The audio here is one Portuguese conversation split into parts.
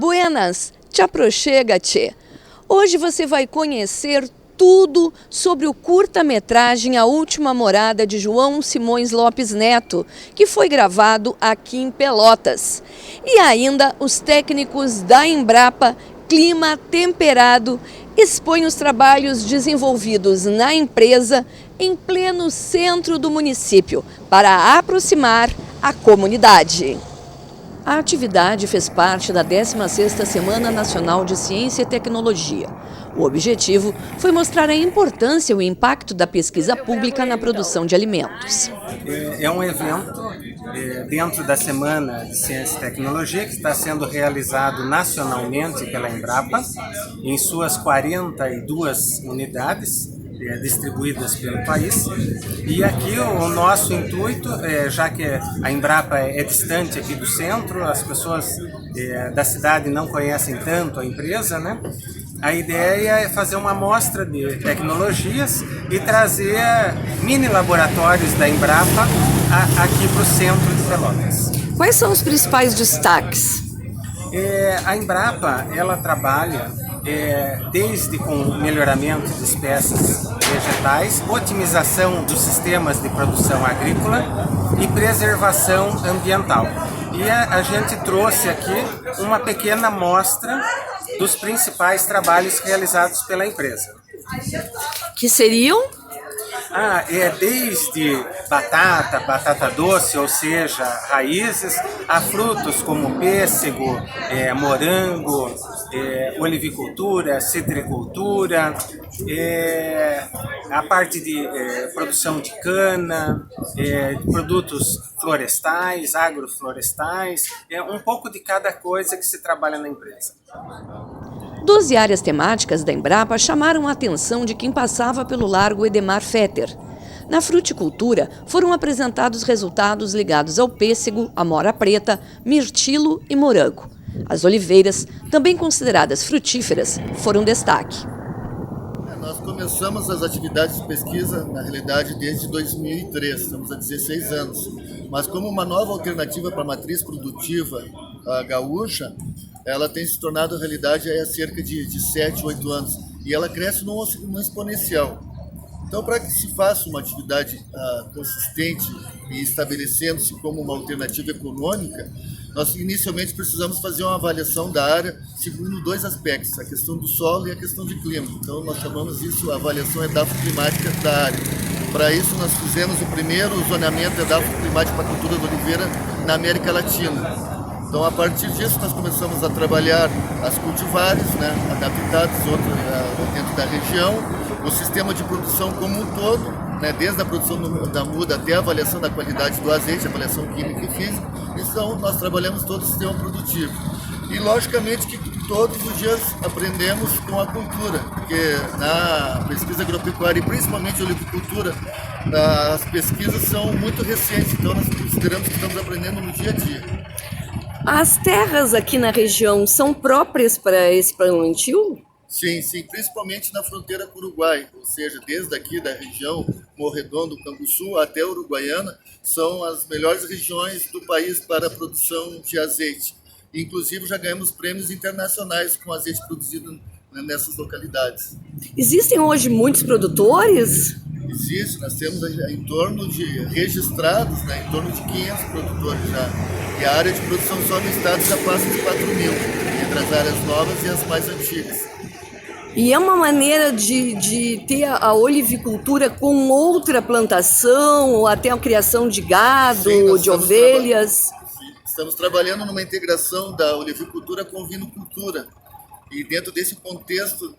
Buenas, te aproxega-te. Hoje você vai conhecer tudo sobre o curta-metragem A Última Morada de João Simões Lopes Neto, que foi gravado aqui em Pelotas. E ainda os técnicos da Embrapa Clima Temperado expõem os trabalhos desenvolvidos na empresa em pleno centro do município para aproximar a comunidade. A atividade fez parte da 16ª Semana Nacional de Ciência e Tecnologia. O objetivo foi mostrar a importância e o impacto da pesquisa pública na produção de alimentos. É um evento dentro da Semana de Ciência e Tecnologia que está sendo realizado nacionalmente pela Embrapa, em suas 42 unidades distribuídas pelo país. E aqui o nosso intuito, já que a Embrapa é distante aqui do centro, as pessoas da cidade não conhecem tanto a empresa, né? A ideia é fazer uma amostra de tecnologias e trazer mini laboratórios da Embrapa aqui para o centro de Pelotas. Quais são os principais destaques? A Embrapa, ela trabalha desde com melhoramento de espécies vegetais, otimização dos sistemas de produção agrícola e preservação ambiental. E a gente trouxe aqui uma pequena amostra dos principais trabalhos realizados pela empresa. Que seriam? Desde batata doce, ou seja, raízes, a frutos como pêssego, morango, olivicultura, citricultura, a parte de produção de cana, produtos florestais, agroflorestais, um pouco de cada coisa que se trabalha na empresa. 12 áreas temáticas da Embrapa chamaram a atenção de quem passava pelo Largo Edemar Fetter. Na fruticultura, foram apresentados resultados ligados ao pêssego, amora preta, mirtilo e morango. As oliveiras, também consideradas frutíferas, foram destaque. Nós começamos as atividades de pesquisa, na realidade, desde 2003, estamos há 16 anos. Mas como uma nova alternativa para a matriz produtiva gaúcha, ela tem se tornado realidade há cerca de 7, 8 anos. E ela cresce num exponencial. Então, para que se faça uma atividade consistente e estabelecendo-se como uma alternativa econômica, nós inicialmente precisamos fazer uma avaliação da área segundo dois aspectos, a questão do solo e a questão de clima. Então, nós chamamos isso a avaliação edafoclimática da área. Para isso, nós fizemos o primeiro zoneamento edafoclimático para a cultura da oliveira na América Latina. Então, a partir disso, nós começamos a trabalhar as cultivares, adaptadas dentro da região, o sistema de produção como um todo, desde a produção da muda até a avaliação da qualidade do azeite, avaliação química e física. Então, nós trabalhamos todo o sistema produtivo. E, logicamente, que todos os dias aprendemos com a cultura, porque na pesquisa agropecuária e principalmente a olivicultura, as pesquisas são muito recentes, então nós consideramos que estamos aprendendo no dia a dia. As terras aqui na região são próprias para esse plantio? Sim, principalmente na fronteira com o Uruguai, ou seja, desde aqui da região Morredondo, Canguçu até Uruguaiana, são as melhores regiões do país para a produção de azeite. Inclusive já ganhamos prêmios internacionais com azeite produzido nessas localidades. Existem hoje muitos produtores? Existe, nós temos em torno de registrados, em torno de 500 produtores já. E a área de produção só no estado já passa de 4.000, entre as áreas novas e as mais antigas. E é uma maneira de ter a olivicultura com outra plantação, ou até a criação de gado, Sim, de ovelhas? Estamos trabalhando numa integração da olivicultura com vinocultura. E dentro desse contexto,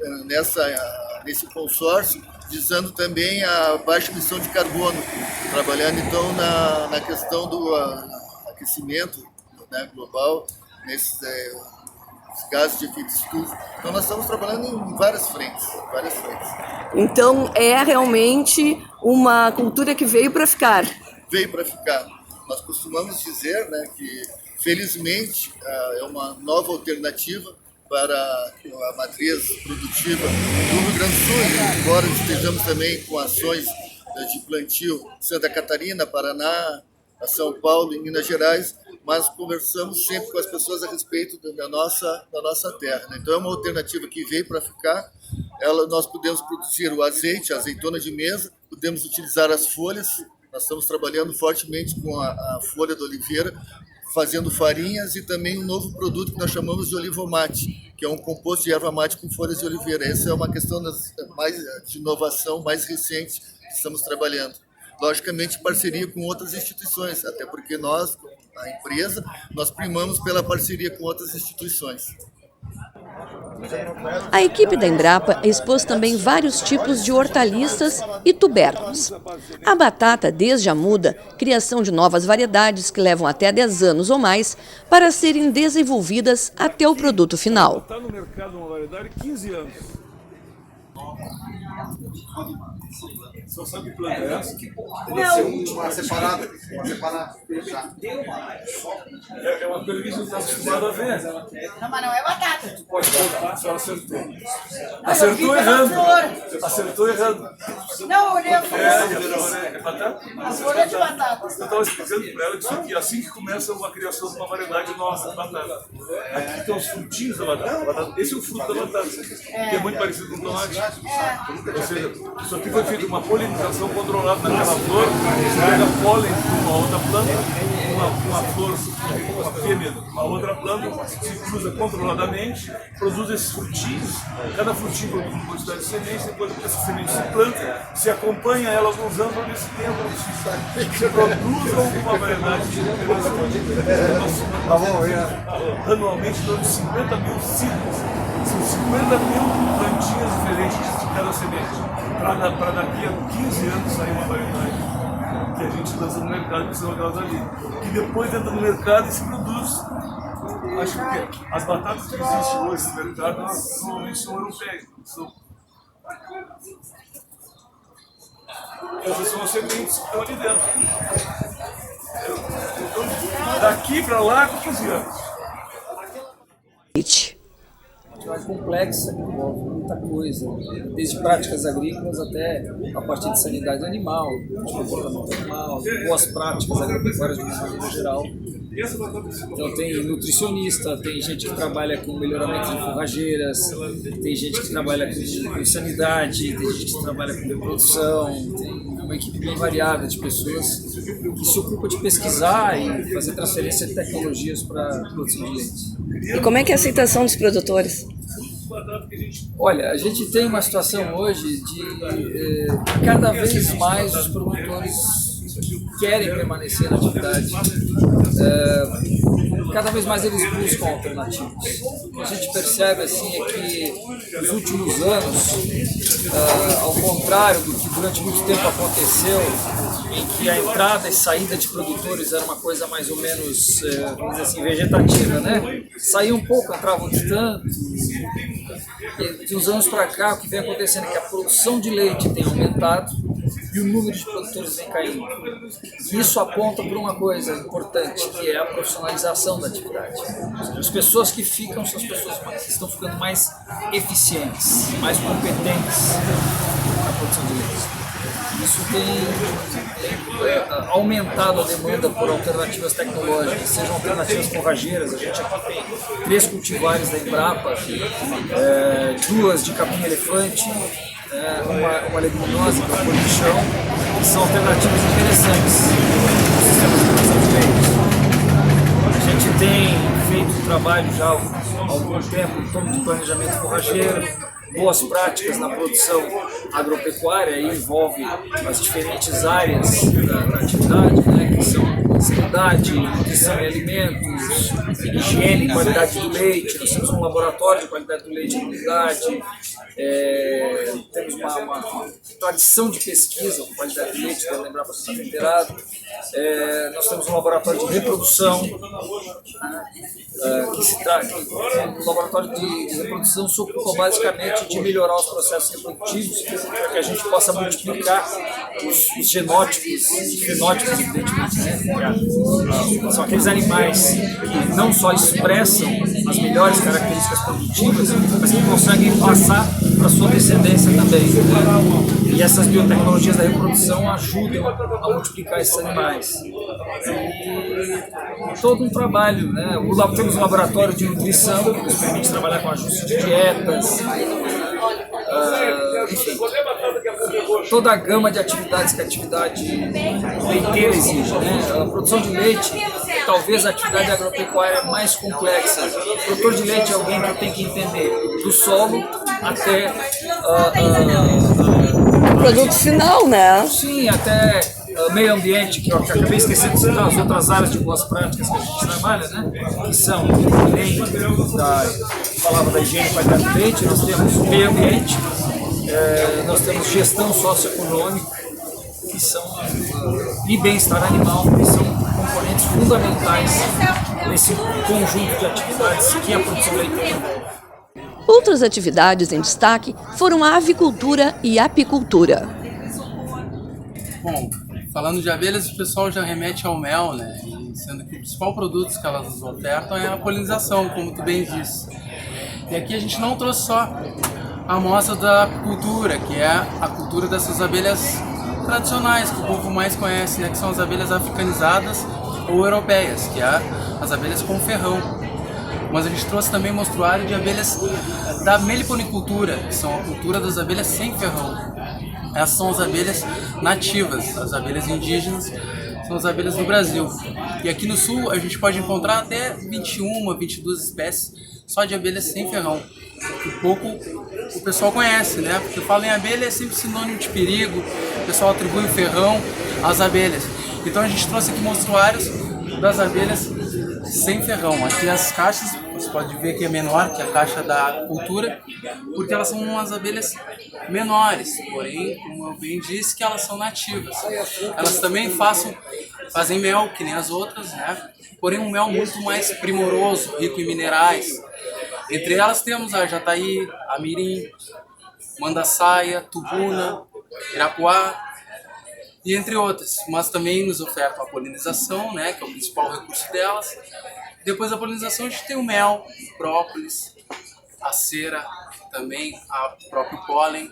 nesse consórcio, visando também a baixa emissão de carbono, trabalhando então na questão do aquecimento global, nesses gases de efeito estufa. Então nós estamos trabalhando em várias frentes. Então é realmente uma cultura que veio para ficar. Veio para ficar. Nós costumamos dizer que, felizmente, é uma nova alternativa para a matriz produtiva do Rio Grande do Sul, embora estejamos também com ações de plantio em Santa Catarina, Paraná, São Paulo e Minas Gerais, mas conversamos sempre com as pessoas a respeito da nossa terra, né? Então é uma alternativa que veio para ficar. Nós podemos produzir o azeite, a azeitona de mesa, podemos utilizar as folhas. Nós estamos trabalhando fortemente com a folha da oliveira, fazendo farinhas e também um novo produto que nós chamamos de olivomate, que é um composto de erva mate com folhas de oliveira. Essa é uma questão de inovação mais recente que estamos trabalhando. Logicamente, parceria com outras instituições, até porque nós, a empresa, nós primamos pela parceria com outras instituições. A equipe da Embrapa expôs também vários tipos de hortaliças e tubérculos. A batata desde a muda, criação de novas variedades que levam até 10 anos ou mais para serem desenvolvidas até o produto final. Está no mercado uma variedade 15 anos. Só sabe que planta é essa? Uma separada. É uma coisa que a gente está acostumado a ver. Não, mas não é batata. Pode voltar, a senhora acertou. Acertou errando. Acertou errando. Não, olhei a flor. É batata? A flor é de batata. Eu estava explicando para ela que isso aqui é assim que começa a criação de uma variedade nossa de batata. Aqui estão os frutinhos da batata. Esse é o fruto da batata, que é muito parecido com o tomate. Ou seja, isso aqui foi feito uma polinização controlada naquela flor, você pega pólen de uma outra planta, uma flor, uma fêmea, uma outra planta, se cruza controladamente, produz esses frutinhos, cada frutinho produz uma quantidade de sementes, depois essa semente se planta, se acompanha ela alguns anos, ao nesse tempo se produz alguma variedade de anualmente em torno de 50 mil ciclos. São 50 mil plantinhas diferentes de cada semente. Para daqui a 15 anos sair uma variedade que a gente lança no mercado, que são aquelas ali. Que depois entra no mercado e se produz. Acho que as batatas que existem hoje no mercado normalmente são europeias. Essas são as sementes que estão ali dentro. Então, daqui para lá, 15 anos. Mais complexa, que envolve muita coisa, desde práticas agrícolas até a partir de sanidade animal, de comportamento animal, boas práticas agropecuárias de uma maneira geral. Então tem nutricionista, tem gente que trabalha com melhoramento de forrageiras, tem gente que trabalha com sanidade, tem gente que trabalha com reprodução, tem uma equipe bem variada de pessoas que se ocupa de pesquisar e fazer transferência de tecnologias para a produção de leite. E como é que é a aceitação dos produtores? Olha, a gente tem uma situação hoje de cada vez mais os produtores querem permanecer na atividade, cada vez mais eles buscam alternativas. O que a gente percebe assim, é que nos últimos anos, ao contrário do que durante muito tempo aconteceu, em que a entrada e saída de produtores era uma coisa mais ou menos, vamos dizer assim, vegetativa, né? Saía um pouco, entravam de tanto. E de uns anos para cá, o que vem acontecendo é que a produção de leite tem aumentado e o número de produtores vem caindo. E isso aponta para uma coisa importante, que é a profissionalização da atividade. As pessoas que ficam são as pessoas que estão ficando mais eficientes, mais competentes na produção de leite. Isso tem aumentado a demanda por alternativas tecnológicas, sejam alternativas forrageiras. A gente aqui tem 3 cultivares da Embrapa, 2 de capim-elefante, uma leguminosa para pôr de chão, que são alternativas interessantes no sistema de produção de leite. A gente tem feito um trabalho já há algum tempo em torno de planejamento forrageiro, boas práticas na produção agropecuária, e envolve as diferentes áreas da atividade, né, que são sanidade, nutrição e alimentos, higiene e qualidade do leite. Nós temos um laboratório de qualidade do leite e unidade, temos uma tradição de pesquisa com qualidade do leite, para lembrar para você estar inteirado. Nós temos um laboratório de reprodução, o laboratório de reprodução se ocupa basicamente de melhorar os processos reprodutivos para que a gente possa multiplicar os genótipos e fenótipos, evidentemente, né? São aqueles animais que não só expressam as melhores características produtivas, mas que conseguem passar para a sua descendência também, né? E essas biotecnologias da reprodução ajudam a multiplicar esses animais. E todo um trabalho, né? Temos um laboratório de nutrição que nos permite trabalhar com ajuste de dietas, enfim, toda a gama de atividades que a atividade leiteira exige, né? A produção de leite é talvez a atividade agropecuária mais complexa. O produtor de leite é alguém que tem que entender do solo até O produto final, né? sim, até meio ambiente, que eu acabei esquecendo de citar as outras áreas de boas práticas que a gente trabalha, né? Que são, além falava da higiene e qualidade do leite, nós temos meio ambiente, nós temos gestão socioeconômica, que são, e bem-estar animal, que são componentes fundamentais nesse conjunto de atividades que a produção leiteira envolve. Outras atividades em destaque foram a avicultura e apicultura. Bom, falando de abelhas, o pessoal já remete ao mel, né? E sendo que o principal produto que elas nos ofertam é a polinização, como tu bem disse. E aqui a gente não trouxe só a amostra da apicultura, que é a cultura dessas abelhas tradicionais, que o povo mais conhece, né? Que são as abelhas africanizadas ou europeias, que é as abelhas com ferrão. Mas a gente trouxe também mostruário de abelhas da meliponicultura, que são a cultura das abelhas sem ferrão. Essas são as abelhas nativas, as abelhas indígenas, são as abelhas do Brasil. E aqui no sul a gente pode encontrar até 21, 22 espécies só de abelhas sem ferrão. Que pouco o pessoal conhece, né? Porque fala em abelha é sempre sinônimo de perigo, o pessoal atribui o ferrão às abelhas. Então a gente trouxe aqui mostruários das abelhas sem ferrão. Aqui as caixas, você pode ver que é menor que a caixa da cultura, porque elas são umas abelhas menores, porém, como eu bem disse, que elas são nativas. Elas também fazem mel, que nem as outras, né? Porém um mel muito mais primoroso, rico em minerais. Entre elas temos a jataí, a mirim, mandaçaia, tubuna, irapuá, e entre outras, mas também nos ofertam a polinização, né, que é o principal recurso delas. Depois da polinização a gente tem o mel, o própolis, a cera, também o próprio pólen.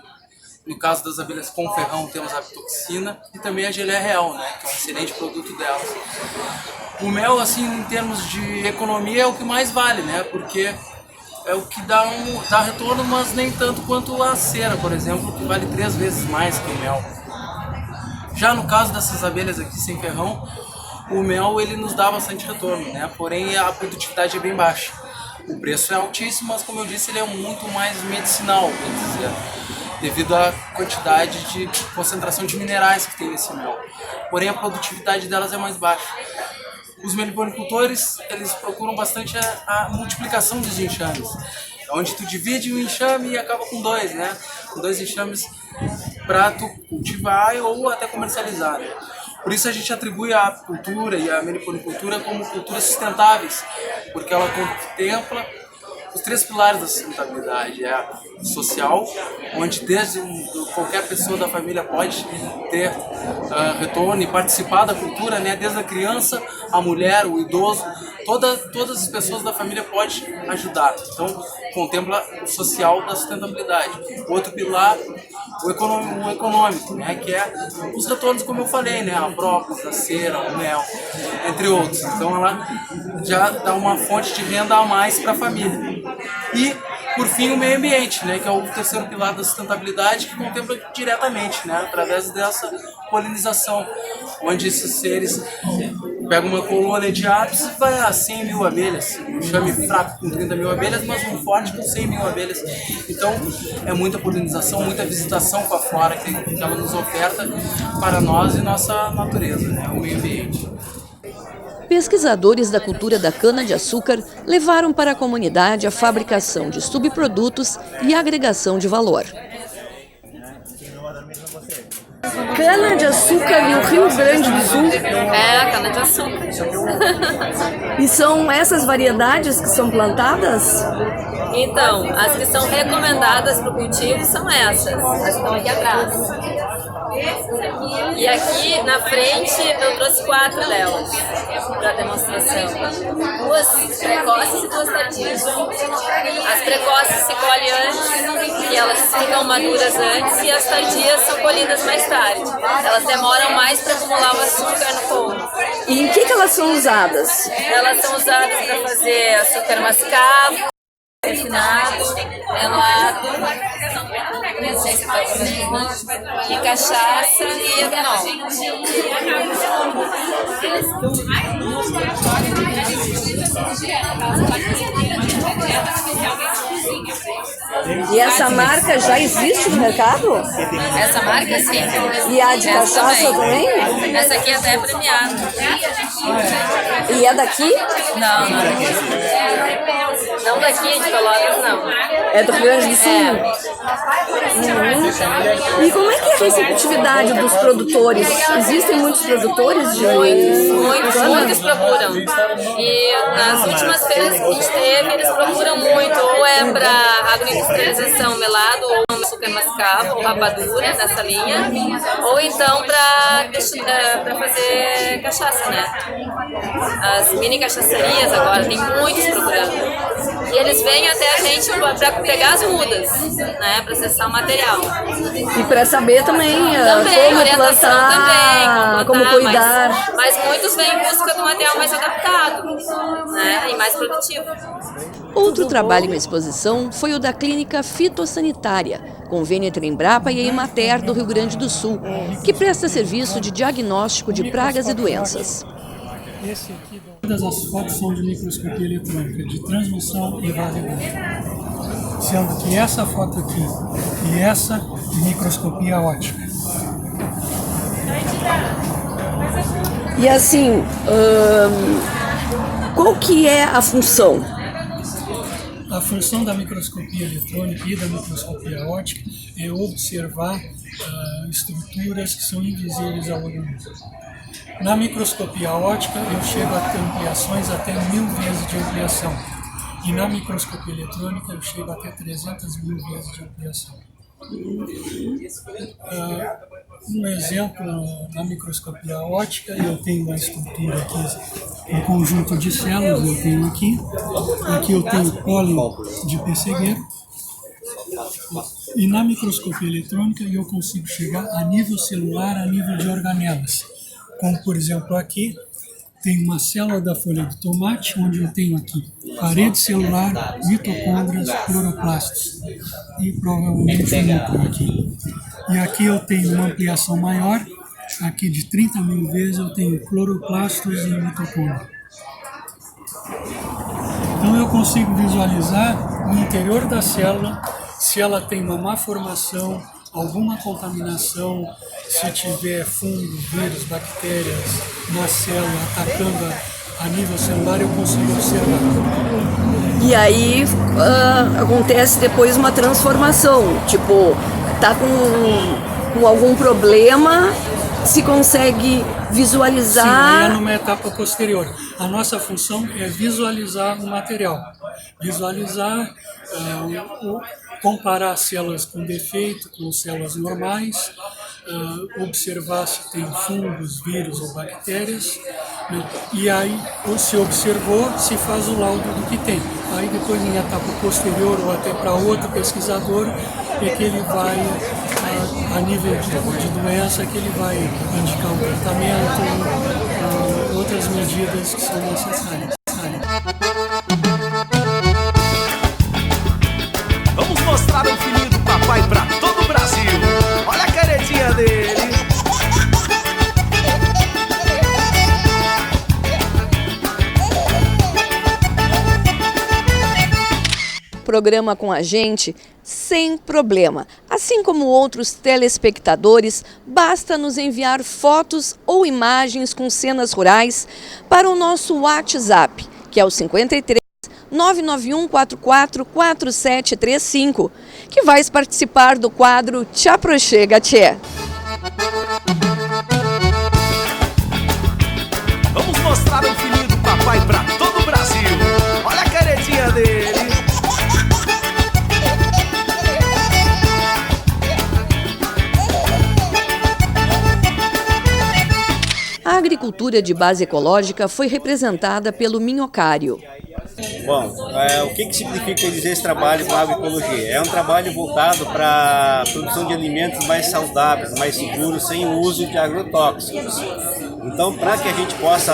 No caso das abelhas com ferrão temos a apitoxina e também a geleia real, né, que é um excelente produto delas. O mel, assim, em termos de economia, é o que mais vale, né, porque é o que dá retorno, mas nem tanto quanto a cera, por exemplo, que vale 3 vezes mais que o mel. Já no caso dessas abelhas aqui sem ferrão, o mel ele nos dá bastante retorno, né? Porém a produtividade é bem baixa. O preço é altíssimo, mas como eu disse, ele é muito mais medicinal, quer dizer, devido à quantidade de concentração de minerais que tem nesse mel. Porém a produtividade delas é mais baixa. Os meliponicultores, eles procuram bastante a multiplicação dos enxames, onde tu divide um enxame e acaba com 2, né? Com 2 enxames para tu cultivar ou até comercializar, né? Por isso a gente atribui a apicultura e a meliponicultura como culturas sustentáveis, porque ela contempla os 3 pilares da sustentabilidade. É a social, onde desde qualquer pessoa da família pode ter retorno e participar da cultura, né? Desde a criança, a mulher, o idoso, todas as pessoas da família podem ajudar. Então, contempla o social da sustentabilidade. O outro pilar, o econômico, né? Que é os retornos, como eu falei, né? A própolis, a cera, o mel, entre outros. Então, ela já dá uma fonte de renda a mais para a família. E, por fim, o meio ambiente, né, que é o terceiro pilar da sustentabilidade, que contempla diretamente, né, através dessa polinização, onde esses seres pegam uma colônia de apis e vai a 100 mil abelhas, um enxame fraco com 30 mil abelhas, mas um forte com 100 mil abelhas. Então, é muita polinização, muita visitação com a flora que ela nos oferta para nós e nossa natureza, né, o meio ambiente. Pesquisadores da cultura da cana-de-açúcar levaram para a comunidade a fabricação de subprodutos e agregação de valor. Cana-de-açúcar no Rio Grande do Sul? É, cana-de-açúcar. E são essas variedades que são plantadas? Então, as que são recomendadas para o cultivo são essas, as que estão aqui atrás. E aqui na frente eu trouxe 4 delas para demonstração. 2 precoces e 2 tardias. As precoces se colhem antes e que elas ficam maduras antes e as tardias são colhidas mais tarde. Elas demoram mais para acumular o açúcar no couro. E em que elas são usadas? Elas são usadas para fazer açúcar mascavo, refinado, melado, e cachaça e etanol. E essa marca já existe no mercado? Essa marca, sim. E a de Essa cachaça também? Essa aqui até é premiada. E é daqui? Não, não é daqui. Não daqui, de Pelotas, não. É do Rio Grande do Sul? E como é que é a receptividade dos produtores? Existem muitos produtores de Muitos procuram. E nas últimas feiras que a gente teve, eles procuram muito. Ou é para agroindustrialização melado, ou açúcar mascavo, ou rapadura nessa linha. Ou então para fazer cachaça, né? As mini cachaçarias agora, tem muitos procurando. E eles vêm até a gente para pegar as mudas, né? Para acessar o material. E para saber também, como orientação plantar, como cuidar. Mas muitos vêm em busca do material mais adaptado, né? E mais produtivo. Outro trabalho na exposição foi o da Clínica Fitossanitária, convênio entre a Embrapa e a Emater do Rio Grande do Sul, que presta serviço de diagnóstico de pragas e doenças. Todas as fotos são de microscopia eletrônica, de transmissão e varredura. Sendo que essa foto aqui e essa de microscopia óptica. E assim, qual que é a função? A função da microscopia eletrônica e da microscopia óptica é observar estruturas que são invisíveis ao organismo. Na microscopia óptica, eu chego a ter ampliações até 1000 vezes de ampliação. E na microscopia eletrônica, eu chego até 300.000 vezes de ampliação. Um exemplo, na microscopia óptica, eu tenho uma estrutura aqui, um conjunto de células, eu tenho aqui. Aqui eu tenho pólen de pessegueiro. E na microscopia eletrônica, eu consigo chegar a nível celular, a nível de organelas. Como, por exemplo, aqui tem uma célula da folha de tomate, onde eu tenho aqui parede celular, mitocôndrias, cloroplastos e provavelmente um núcleo aqui. E aqui eu tenho uma ampliação maior, aqui de 30.000 vezes eu tenho cloroplastos e mitocôndrias. Então eu consigo visualizar no interior da célula se ela tem uma má formação, alguma contaminação, se tiver fungo, vírus, bactérias na célula atacando a nível celular, eu consigo observar. E aí acontece depois uma transformação, tipo, tá com algum problema, se consegue visualizar... Sim, é numa etapa posterior. A nossa função é visualizar o material, visualizar, comparar células com defeito com células normais, observar se tem fungos, vírus ou bactérias, né? E aí, se observou, se faz o laudo do que tem. Aí depois, em etapa posterior ou até para outro pesquisador, é que ele vai, a nível de doença, que ele vai indicar um tratamento, outras medidas que são necessárias. Vamos mostrar o filhinho do papai pra todo o Brasil. Olha a caretinha dele. Programa com a gente sem problema. Assim como outros telespectadores, basta nos enviar fotos ou imagens com cenas rurais para o nosso WhatsApp, que é o 53 991444735, que vai participar do quadro Te Aproxega, Tchê. Vamos mostrar o filhinho do papai pra todo o Brasil. Olha a caretinha dele. A agricultura de base ecológica foi representada pelo minhocário. Bom, o que significa dizer esse trabalho com agroecologia? É um trabalho voltado para a produção de alimentos mais saudáveis, mais seguros, sem o uso de agrotóxicos. Então, para que a gente possa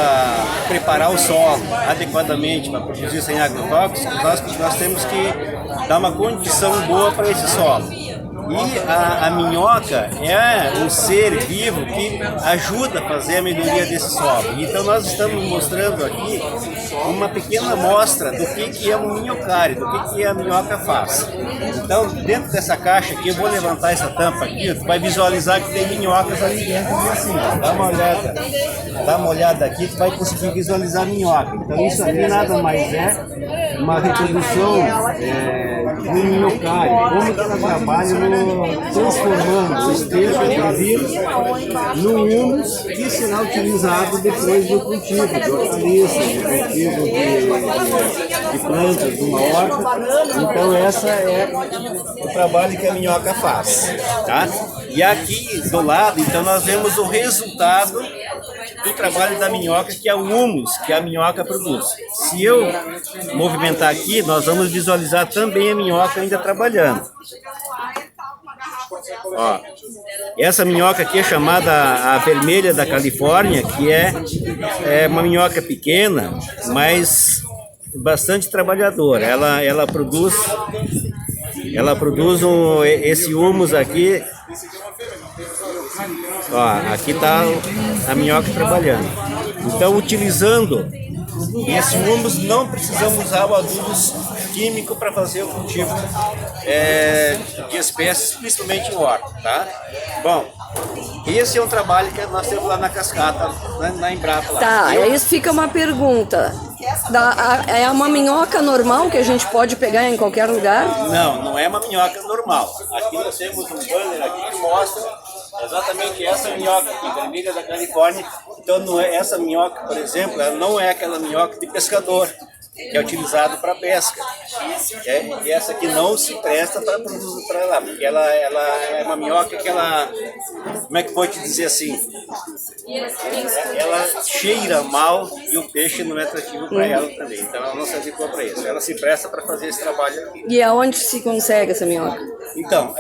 preparar o solo adequadamente para produzir sem agrotóxicos, nós temos que dar uma condição boa para esse solo. E a minhoca é um ser vivo que ajuda a fazer a melhoria desse solo. Então nós estamos mostrando aqui uma pequena amostra do que é um minhocário, do que a minhoca faz. Então dentro dessa caixa aqui, eu vou levantar essa tampa aqui, tu vai visualizar que tem minhocas ali dentro e assim, ó, dá uma olhada aqui, tu vai conseguir visualizar a minhoca. Então isso aqui nada mais é uma reprodução do minhocário, como que ela trabalha transformando o esterco de vírus no humus que será utilizado depois do cultivo de hortaliças, do cultivo de plantas, de uma horta. Então essa é o trabalho que a minhoca faz, tá? E aqui do lado, então nós vemos o resultado do trabalho da minhoca, que é o humus que a minhoca produz. Se eu movimentar aqui, nós vamos visualizar também a minhoca ainda trabalhando. Ó, essa minhoca aqui é chamada a vermelha da Califórnia, que é uma minhoca pequena, mas bastante trabalhadora. Ela produz esse humus aqui. Ó, aqui está a minhoca trabalhando. Então, utilizando esse humus, não precisamos usar o adubos químico para fazer o cultivo de espécies, principalmente em horta, tá? Bom, esse é um trabalho que nós temos lá na Cascata, na Embrapa. Lá. Tá, aí fica uma pergunta. É uma minhoca normal que a gente pode pegar em qualquer lugar? Não, não é uma minhoca normal. Aqui nós temos um banner aqui que mostra exatamente essa minhoca aqui, vermelha da Califórnia. Então não é, essa minhoca, por exemplo, ela não é aquela minhoca de pescador, que é utilizado para pesca. E essa aqui não se presta para produzir para lá, porque ela é uma minhoca que ela, como é que pode dizer assim? Ela cheira mal e o peixe não é atrativo para ela também. Então ela não se adequa para isso. Ela se presta para fazer esse trabalho aqui. E aonde se consegue essa minhoca? Então,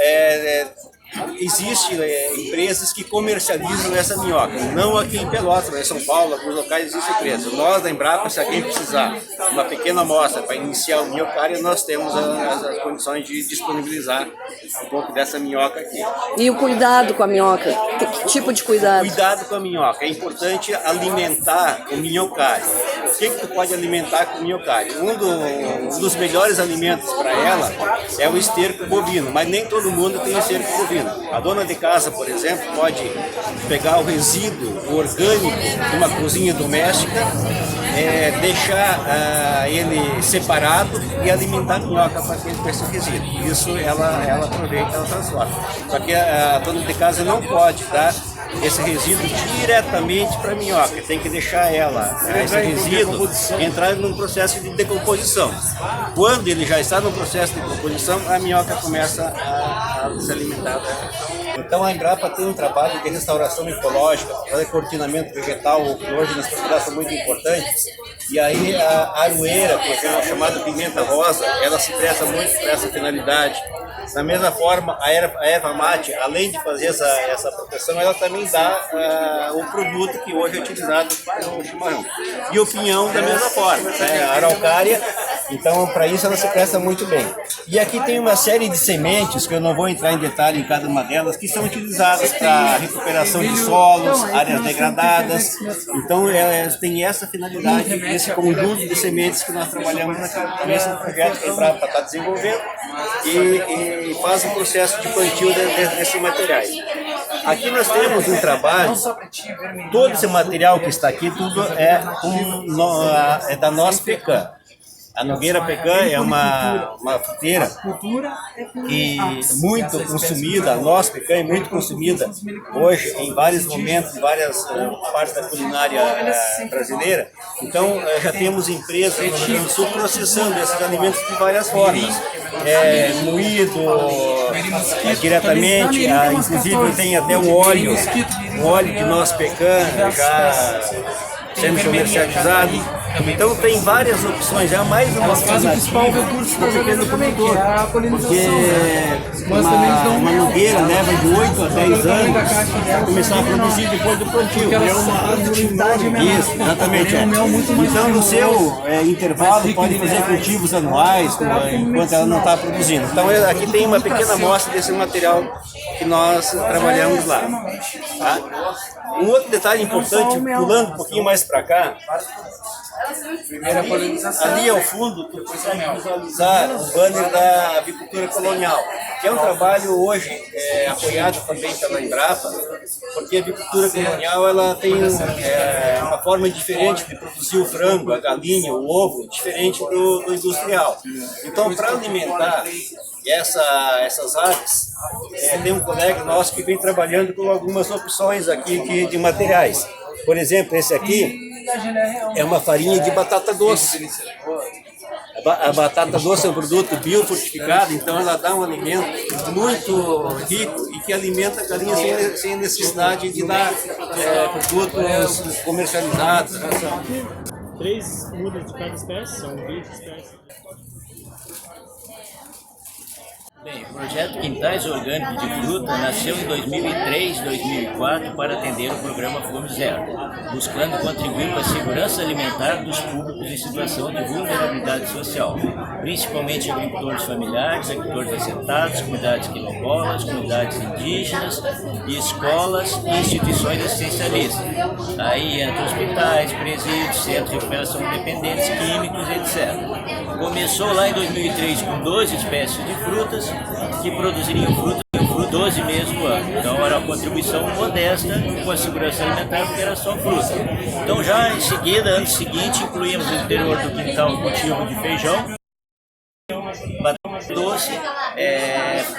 existem empresas que comercializam essa minhoca, não aqui em Pelotas, mas em São Paulo, alguns locais existem empresas. Nós da Embrapa, se alguém precisar de uma pequena amostra para iniciar o minhocário, nós temos as condições de disponibilizar um pouco dessa minhoca aqui. E o cuidado com a minhoca? Que tipo de cuidado? Cuidado com a minhoca. É importante alimentar o minhocário. O que tu pode alimentar com o minhocário? Um dos melhores alimentos para ela é o esterco bovino, mas nem todo mundo tem esterco bovino. A dona de casa, por exemplo, pode pegar o resíduo orgânico de uma cozinha doméstica, deixar ele separado e alimentar a minhoca com esse resíduo. Isso ela aproveita e ela transforma. Só que a dona de casa não pode dar esse resíduo diretamente para a minhoca, tem que deixar esse resíduo entrar num processo de decomposição. Quando ele já está no processo de decomposição, a minhoca começa a se alimentar. Então a Embrapa tem um trabalho de restauração ecológica, fazer cortinamento vegetal, que hoje nas propriedades são muito importantes. E aí a aroeira, por exemplo, chamada pimenta rosa, ela se presta muito para essa finalidade. Da mesma forma, a erva mate, além de fazer essa proteção, ela também dá o produto que hoje é utilizado no chimarrão. E o pinhão da mesma forma, a araucária, então para isso ela se presta muito bem. E aqui tem uma série de sementes, que eu não vou entrar em detalhe em cada uma delas, que são utilizadas para recuperação de solos, áreas degradadas. Então tem essa finalidade, esse conjunto de sementes que nós trabalhamos aqui. Esse é um projeto que a Embrapa está desenvolvendo e faz um processo de plantio desses materiais. Aqui nós temos um trabalho, todo esse material que está aqui, tudo é da nossa pecan. A Nogueira Pecan é uma fruteira que muito consumida, a nossa pecan é muito consumida hoje em vários momentos, em várias partes da culinária brasileira. Então já temos empresas no Rio Grande do Sul processando esses alimentos de várias formas. Moído diretamente, inclusive tem até um óleo de nossa pecan já sendo comercializado. Então tem várias opções, é mais uma Elas fazem o principal alternativa recurso do pequeno produtor, é a polinização. porque uma nogueira leva de 8 a 10 anos para começar a produzir depois do plantio. É uma atividade menor. Isso, exatamente. Então no seu intervalo pode fazer cultivos anuais enquanto ela não está produzindo. Então aqui tem uma pequena amostra desse material que nós trabalhamos lá. Tá? Um outro detalhe importante, pulando um pouquinho mais para cá, ali ao fundo tu consegue visualizar o banner da avicultura colonial, que é um trabalho hoje apoiado também pela Embrapa, porque a avicultura colonial ela tem uma forma diferente de produzir o frango, a galinha, o ovo, diferente do industrial. Então, para alimentar essas aves, tem um colega nosso que vem trabalhando com algumas opções aqui de materiais. Por exemplo, esse aqui é uma farinha de batata doce. A batata doce é um produto biofortificado, então ela dá um alimento muito rico e que alimenta a galinha sem necessidade de dar produtos comercializados. 3 mudas de cada espécie, são 20 espécies. Bem, o projeto Quintais Orgânicos de Fruta nasceu em 2003-2004 para atender o programa Fome Zero, buscando contribuir para a segurança alimentar dos públicos em situação de vulnerabilidade social, principalmente agricultores familiares, agricultores assentados, comunidades quilombolas, comunidades indígenas, escolas e instituições assistencialistas. Aí entra hospitais, presídios, centros de recuperação de dependentes químicos, etc. Começou lá em 2003 com 12 espécies de frutas, que produziriam fruta 12 meses do ano. Então era uma contribuição modesta com a segurança alimentar, porque era só fruta. Então já em seguida, ano seguinte, incluímos no interior do quintal o cultivo de feijão, batata doce,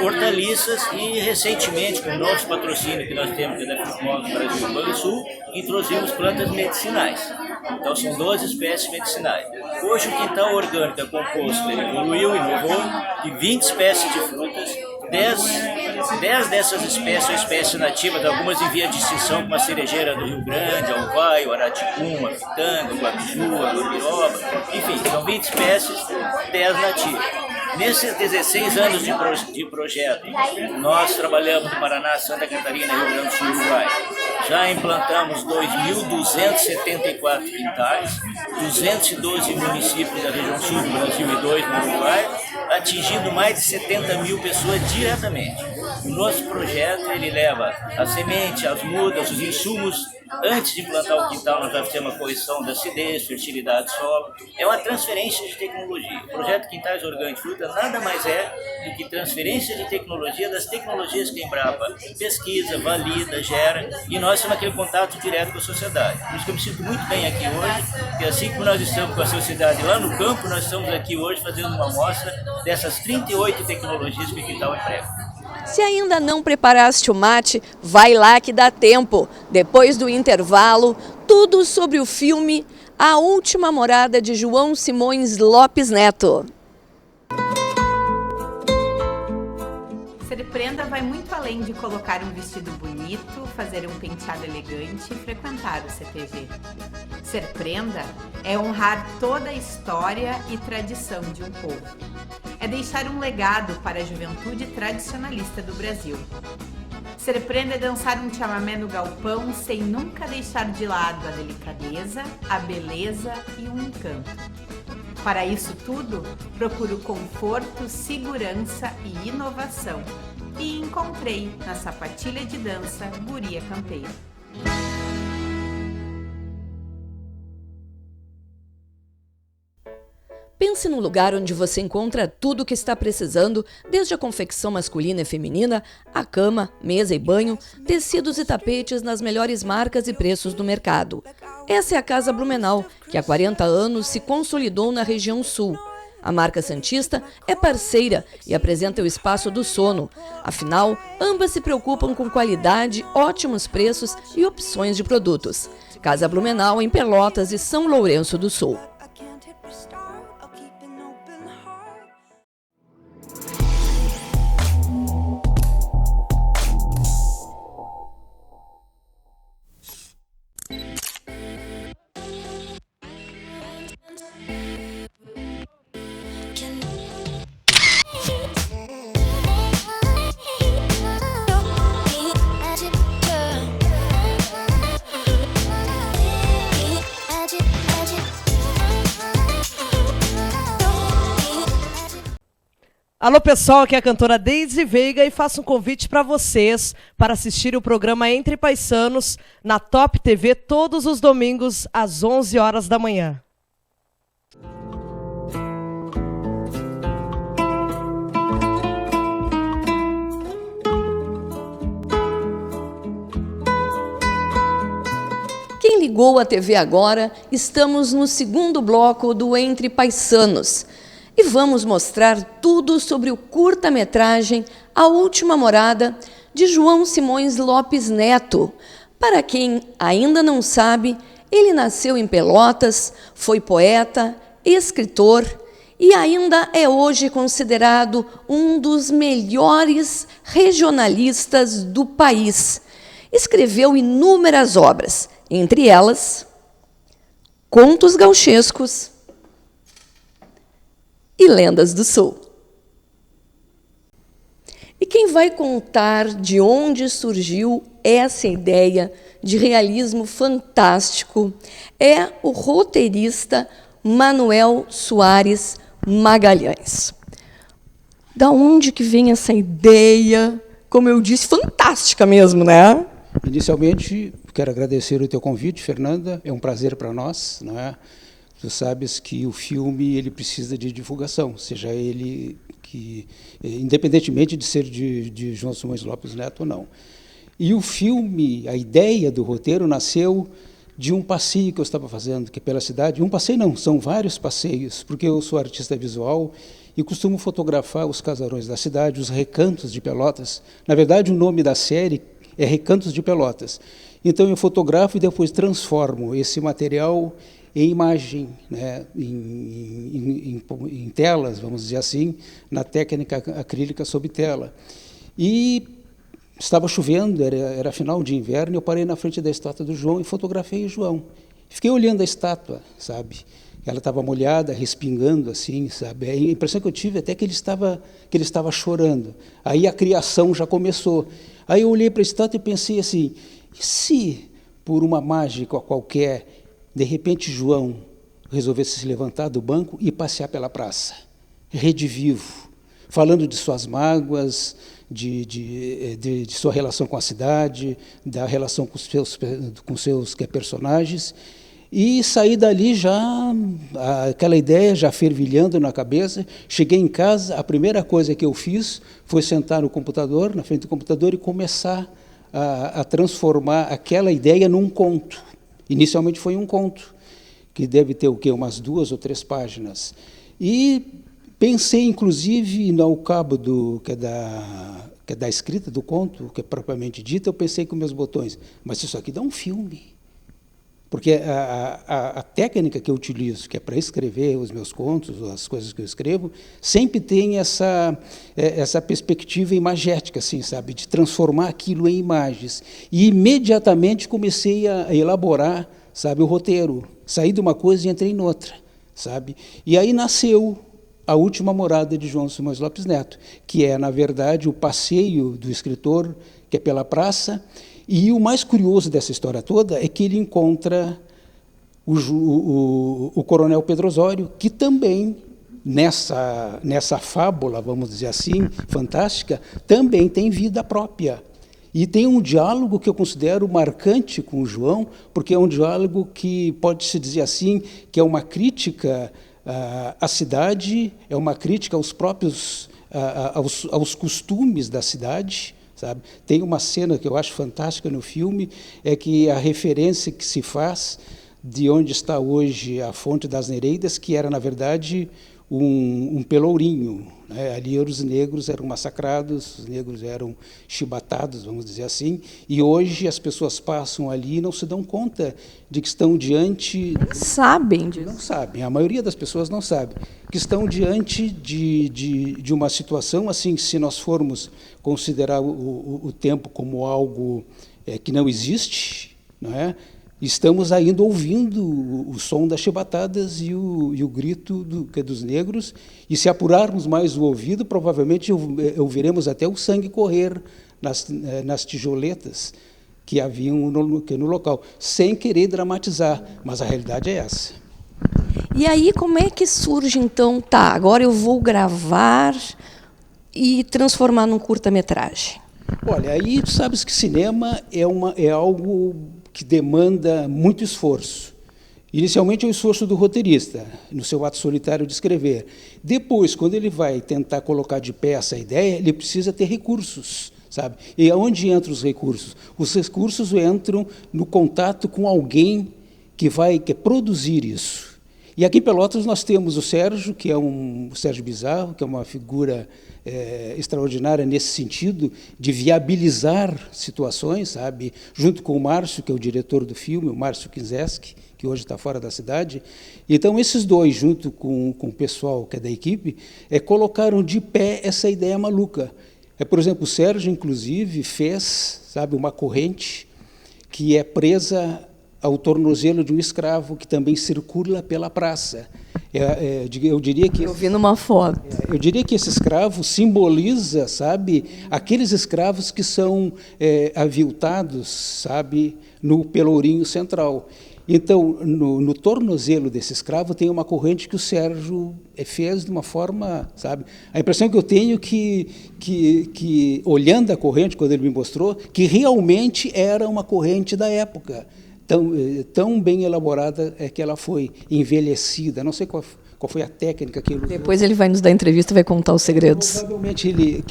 hortaliças e recentemente, com novos patrocínios que nós temos que é da Frutimosa Brasil e Banrisul, introduzimos plantas medicinais. Então são 12 espécies medicinais. Hoje o quintal orgânico é composto, ele evoluiu, inovou, de 20 espécies de frutas, 10 dessas espécies são espécies nativas, algumas em via de extinção, como a cerejeira do Rio Grande, a uvaia, o araticum, a pitanga, o guabiju, a goriroba, enfim, são 20 espécies, 10 nativas. Nesses 16 anos de projeto, nós trabalhamos no Paraná, Santa Catarina, Rio Grande do Sul e Uruguai. Já implantamos 2.274 quintais, 212 municípios da região sul do Brasil e 2 no Uruguai, atingindo mais de 70 mil pessoas diretamente. O nosso projeto ele leva a semente, as mudas, os insumos. Antes de implantar o quintal, nós já fizemos a correção da acidez, fertilidade do solo. É uma transferência de tecnologia. O projeto Quintais Orgânicos de Fruta nada mais é do que transferência de tecnologia das tecnologias que a Embrapa pesquisa, valida, gera, e nós temos aquele contato direto com a sociedade. Por isso que eu me sinto muito bem aqui hoje, porque assim como nós estamos com a sociedade lá no campo, nós estamos aqui hoje fazendo uma amostra dessas 38 tecnologias que o quintal emprega. Se ainda não preparaste o mate, vai lá que dá tempo. Depois do intervalo, tudo sobre o filme A Última Morada de João Simões Lopes Neto. Ser prenda vai muito além de colocar um vestido bonito, fazer um penteado elegante e frequentar o CTG. Ser prenda é honrar toda a história e tradição de um povo. É deixar um legado para a juventude tradicionalista do Brasil. Ser prenda é dançar um chamamé no galpão sem nunca deixar de lado a delicadeza, a beleza e o encanto. Para isso tudo, procuro conforto, segurança e inovação. E encontrei na sapatilha de dança Guria Campeira. Pense num lugar onde você encontra tudo o que está precisando, desde a confecção masculina e feminina, a cama, mesa e banho, tecidos e tapetes nas melhores marcas e preços do mercado. Essa é a Casa Blumenau, que há 40 anos se consolidou na região sul. A marca Santista é parceira e apresenta o Espaço do Sono. Afinal, ambas se preocupam com qualidade, ótimos preços e opções de produtos. Casa Blumenau em Pelotas e São Lourenço do Sul. Alô, pessoal, aqui é a cantora Deise Veiga e faço um convite para vocês para assistir o programa Entre Paisanos na Top TV todos os domingos às 11 horas da manhã. Quem ligou a TV agora, estamos no segundo bloco do Entre Paisanos. E vamos mostrar tudo sobre o curta-metragem A Última Morada, de João Simões Lopes Neto. Para quem ainda não sabe, ele nasceu em Pelotas, foi poeta, escritor e ainda é hoje considerado um dos melhores regionalistas do país. Escreveu inúmeras obras, entre elas Contos Gauchescos e Lendas do Sul. E quem vai contar de onde surgiu essa ideia de realismo fantástico é o roteirista Manuel Soares Magalhães. Da onde que vem essa ideia, como eu disse, fantástica mesmo, né? Inicialmente, quero agradecer o teu convite, Fernanda. É um prazer para nós, não é? Tu sabes que o filme ele precisa de divulgação, seja ele que, independentemente de ser de João Simões Lopes Neto ou não. E o filme, a ideia do roteiro nasceu de um passeio que eu estava fazendo, que é pela cidade. Um passeio não, são vários passeios, porque eu sou artista visual e costumo fotografar os casarões da cidade, os recantos de Pelotas. Na verdade, o nome da série é Recantos de Pelotas. Então eu fotografo e depois transformo esse material em imagem, né, em telas, vamos dizer assim, na técnica acrílica sob tela. E estava chovendo, era final de inverno, e eu parei na frente da estátua do João e fotografei o João. Fiquei olhando a estátua, sabe? Ela estava molhada, respingando assim, sabe? A impressão que eu tive até que ele estava chorando. Aí a criação já começou. Aí eu olhei para a estátua e pensei assim, e se por uma mágica qualquer de repente, João resolvesse se levantar do banco e passear pela praça, redivivo, falando de suas mágoas, de sua relação com a cidade, da relação com seus personagens, e saí dali já, aquela ideia já fervilhando na cabeça. Cheguei em casa, a primeira coisa que eu fiz foi sentar no computador, na frente do computador, e começar a transformar aquela ideia num conto. Inicialmente foi um conto, que deve ter o quê? Umas 2 ou 3 páginas. E pensei, inclusive, no cabo que é da escrita do conto, que é propriamente dita, eu pensei com meus botões, mas isso aqui dá um filme. Porque a técnica que eu utilizo, que é para escrever os meus contos, as coisas que eu escrevo, sempre tem essa perspectiva imagética, assim, sabe, de transformar aquilo em imagens. E imediatamente comecei a elaborar, sabe, o roteiro. Saí de uma coisa e entrei em outra, sabe. E aí nasceu A Última Morada de João Simões Lopes Neto, que é, na verdade, o passeio do escritor, que é pela praça. E o mais curioso dessa história toda é que ele encontra o coronel Pedro Osório, que também, nessa fábula, vamos dizer assim, fantástica, também tem vida própria. E tem um diálogo que eu considero marcante com o João, porque é um diálogo que pode-se dizer assim, que é uma crítica à cidade, é uma crítica aos próprios aos costumes da cidade, sabe? Tem uma cena que eu acho fantástica no filme, é que a referência que se faz de onde está hoje a Fonte das Nereidas, que era, na verdade, um pelourinho, né? Ali os negros eram massacrados, os negros eram chibatados, vamos dizer assim, e hoje as pessoas passam ali e não se dão conta de que estão diante... Não sabem disso. Não sabem, a maioria das pessoas não sabe, que estão diante de uma situação, assim, se nós formos considerar o tempo como algo que não existe, não é? Estamos ainda ouvindo o som das chibatadas e o grito dos negros, e se apurarmos mais o ouvido, provavelmente ouviremos até o sangue correr nas tijoletas que haviam no local, sem querer dramatizar, mas a realidade é essa. E aí, como é que surge, então, tá, agora eu vou gravar e transformar num curta-metragem? Olha, aí tu sabes que cinema é algo que demanda muito esforço. Inicialmente é o esforço do roteirista, no seu ato solitário de escrever. Depois, quando ele vai tentar colocar de pé essa ideia, ele precisa ter recursos, sabe? E aonde entram os recursos? Os recursos entram no contato com alguém que quer produzir isso. E aqui em Pelotas nós temos o Sérgio, o Sérgio Bizarro, que é uma figura extraordinária nesse sentido, de viabilizar situações, sabe? Junto com o Márcio, que é o diretor do filme, o Márcio Kinzeski, que hoje está fora da cidade. Então, esses dois, junto com o pessoal que é da equipe, colocaram de pé essa ideia maluca. Por exemplo, o Sérgio, inclusive, fez, sabe, uma corrente que é presa ao tornozelo de um escravo que também circula pela praça. Eu diria que eu vi numa foto. Eu diria que esse escravo simboliza, sabe, aqueles escravos que são aviltados, sabe, no Pelourinho Central. Então, no tornozelo desse escravo tem uma corrente que o Sérgio fez de uma forma, sabe? A impressão que eu tenho que olhando a corrente, quando ele me mostrou, que realmente era uma corrente da época. Tão bem elaborada que ela foi envelhecida. Não sei qual foi a técnica que ele usou. Depois ele vai nos dar entrevista e vai contar os segredos.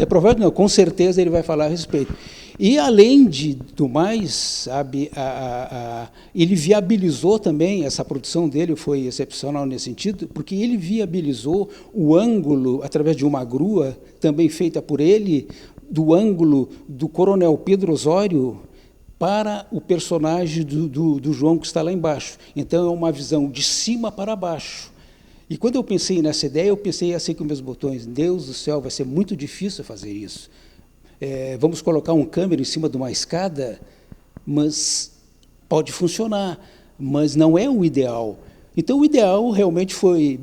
Provavelmente com certeza ele vai falar a respeito. E, além do mais, sabe, ele viabilizou também, essa produção dele foi excepcional nesse sentido, porque ele viabilizou o ângulo, através de uma grua, também feita por ele, do ângulo do coronel Pedro Osório, para o personagem do João que está lá embaixo. Então, é uma visão de cima para baixo. E quando eu pensei nessa ideia, eu pensei assim com meus botões, Deus do céu, vai ser muito difícil fazer isso. Vamos colocar um câmera em cima de uma escada, mas pode funcionar, mas não é o ideal. Então, o ideal realmente foi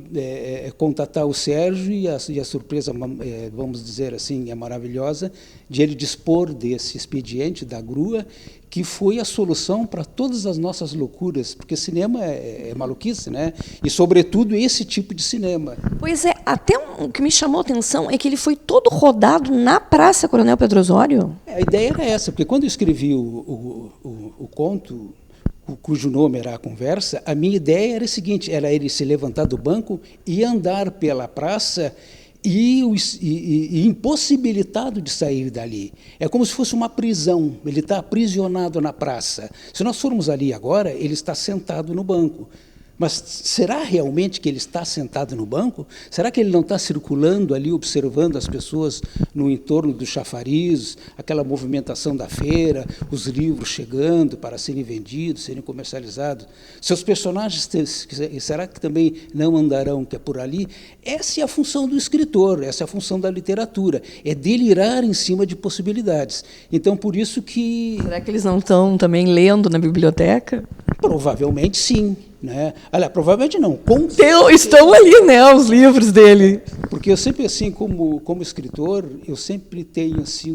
contatar o Sérgio e a surpresa, vamos dizer assim, é maravilhosa, de ele dispor desse expediente da grua, que foi a solução para todas as nossas loucuras, porque cinema é maluquice, né? E, sobretudo, esse tipo de cinema. Pois é, até o que me chamou a atenção é que ele foi todo rodado na Praça Coronel Pedro Osório. A ideia era essa, porque quando eu escrevi o conto, cujo nome era A Conversa, a minha ideia era a seguinte, era ele se levantar do banco e andar pela praça e impossibilitado de sair dali. É como se fosse uma prisão, ele está aprisionado na praça. Se nós formos ali agora, ele está sentado no banco. Mas será realmente que ele está sentado no banco? Será que ele não está circulando ali, observando as pessoas no entorno do chafariz, aquela movimentação da feira, os livros chegando para serem vendidos, serem comercializados? Seus personagens, será que também não andarão que é por ali? Essa é a função do escritor, essa é a função da literatura, é delirar em cima de possibilidades. Então, por isso que... Será que eles não estão também lendo na biblioteca? Provavelmente sim. Né? Olha, provavelmente não. Estão ali, né, os livros dele. Porque eu sempre, assim, como escritor, eu sempre tenho assim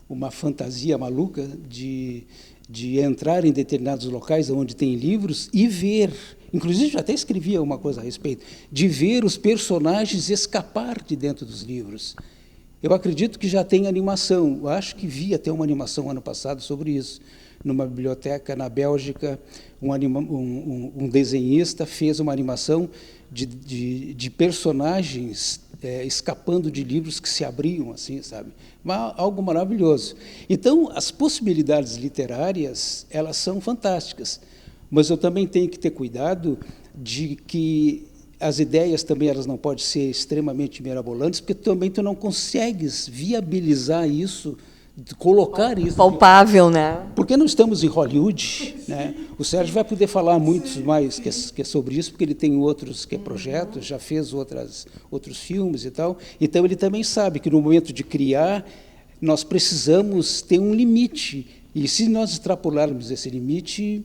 uma fantasia maluca de entrar em determinados locais onde tem livros e ver, inclusive já até escrevia uma coisa a respeito, de ver os personagens escapar de dentro dos livros. Eu acredito que já tem animação. Eu acho que vi até uma animação ano passado sobre isso. Numa biblioteca na Bélgica, um desenhista fez uma animação de personagens escapando de livros que se abriam, assim, sabe? Algo maravilhoso. Então, as possibilidades literárias, elas são fantásticas, mas eu também tenho que ter cuidado de que as ideias também elas não podem ser extremamente mirabolantes, porque também tu não consegues viabilizar isso, colocar isso... Palpável, né? Porque não estamos em Hollywood, né? O Sérgio vai poder falar muito mais que é sobre isso, porque ele tem outros projetos, já fez outros filmes e tal. Então, ele também sabe que no momento de criar, nós precisamos ter um limite. E se nós extrapolarmos esse limite,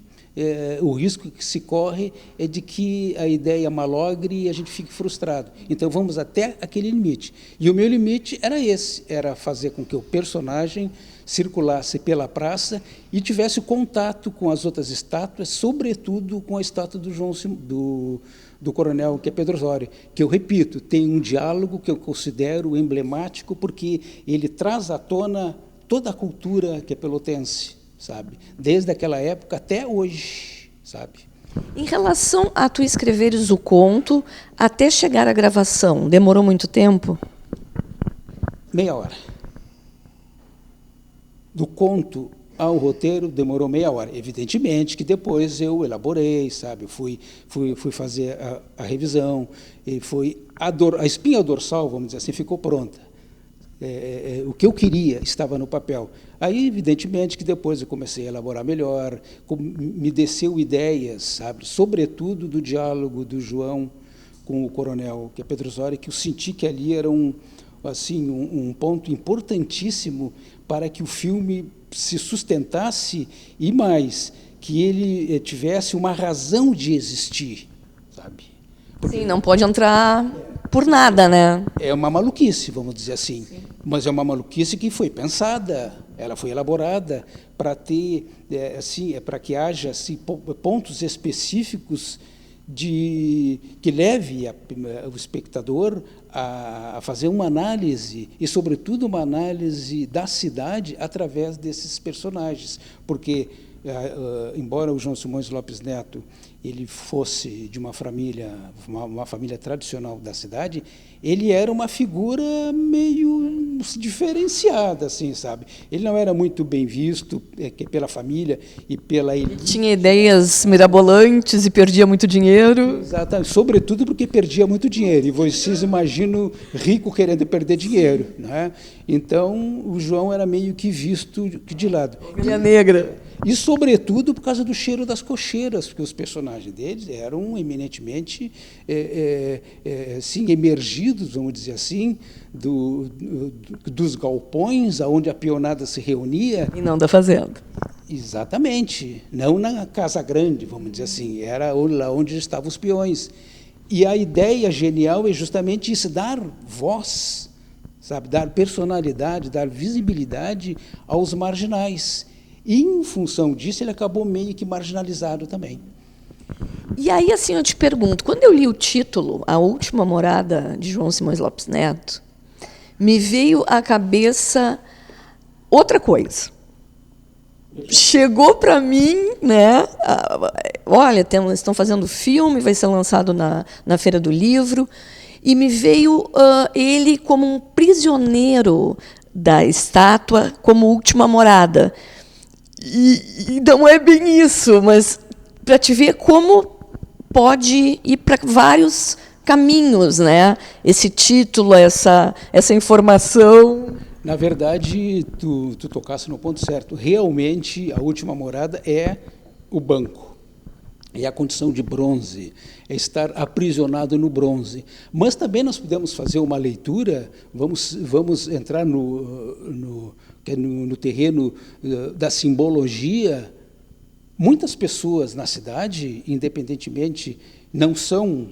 o risco que se corre é de que a ideia malogre e a gente fique frustrado. Então, vamos até aquele limite. E o meu limite era esse, era fazer com que o personagem circulasse pela praça e tivesse contato com as outras estátuas, sobretudo com a estátua do coronel, que é Pedro Osório, que, eu repito, tem um diálogo que eu considero emblemático, porque ele traz à tona toda a cultura que é pelotense, sabe? Desde aquela época até hoje, sabe? Em relação a tu escreveres o conto, até chegar à gravação, demorou muito tempo? Meia hora. Do conto ao roteiro demorou meia hora. Evidentemente que depois eu elaborei, sabe? Fui fazer a revisão, e a espinha dorsal, vamos dizer assim, ficou pronta. O que eu queria estava no papel. Aí, evidentemente, que depois eu comecei a elaborar melhor, me desceu ideias, sabe? Sobretudo do diálogo do João com o coronel, que é Pedro Osório, que eu senti que ali era um ponto importantíssimo para que o filme se sustentasse e mais, que ele tivesse uma razão de existir, sabe? Porque sim, não pode entrar por nada, né? É uma maluquice, vamos dizer assim. Sim. Mas é uma maluquice que foi pensada, ela foi elaborada para ter, para que haja assim, pontos específicos que leve o espectador a fazer uma análise, e, sobretudo, uma análise da cidade através desses personagens. Porque, embora o João Simões Lopes Neto ele fosse de uma família tradicional da cidade, ele era uma figura meio diferenciada, assim, sabe? Ele não era muito bem visto pela família e pela elite. Ele tinha ideias mirabolantes e perdia muito dinheiro. Exatamente, sobretudo porque perdia muito dinheiro. E vocês imaginam rico querendo perder dinheiro, né? Então, o João era meio que visto de lado. Ovelha negra. E, sobretudo, por causa do cheiro das cocheiras, porque os personagens deles eram eminentemente sim, emergidos, vamos dizer assim, dos galpões onde a peonada se reunia. E não da fazenda. Exatamente. Não na Casa Grande, vamos dizer assim. Era lá onde estavam os peões. E a ideia genial é justamente isso, dar voz, sabe, dar personalidade, dar visibilidade aos marginais. E, em função disso, ele acabou meio que marginalizado também. E aí, assim, eu te pergunto, quando eu li o título, A Última Morada de João Simões Lopes Neto, me veio à cabeça outra coisa. Chegou para mim, né? Olha, estão fazendo filme, vai ser lançado na Feira do Livro, e me veio ele como um prisioneiro da estátua, como última morada. E não é bem isso, mas para te ver como pode ir para vários caminhos, né? Esse título, essa informação. Na verdade, tu tocasse no ponto certo. Realmente, a última morada é o banco, é a condição de bronze, é estar aprisionado no bronze. Mas também nós podemos fazer uma leitura, vamos entrar no terreno da simbologia. Muitas pessoas na cidade, independentemente, não são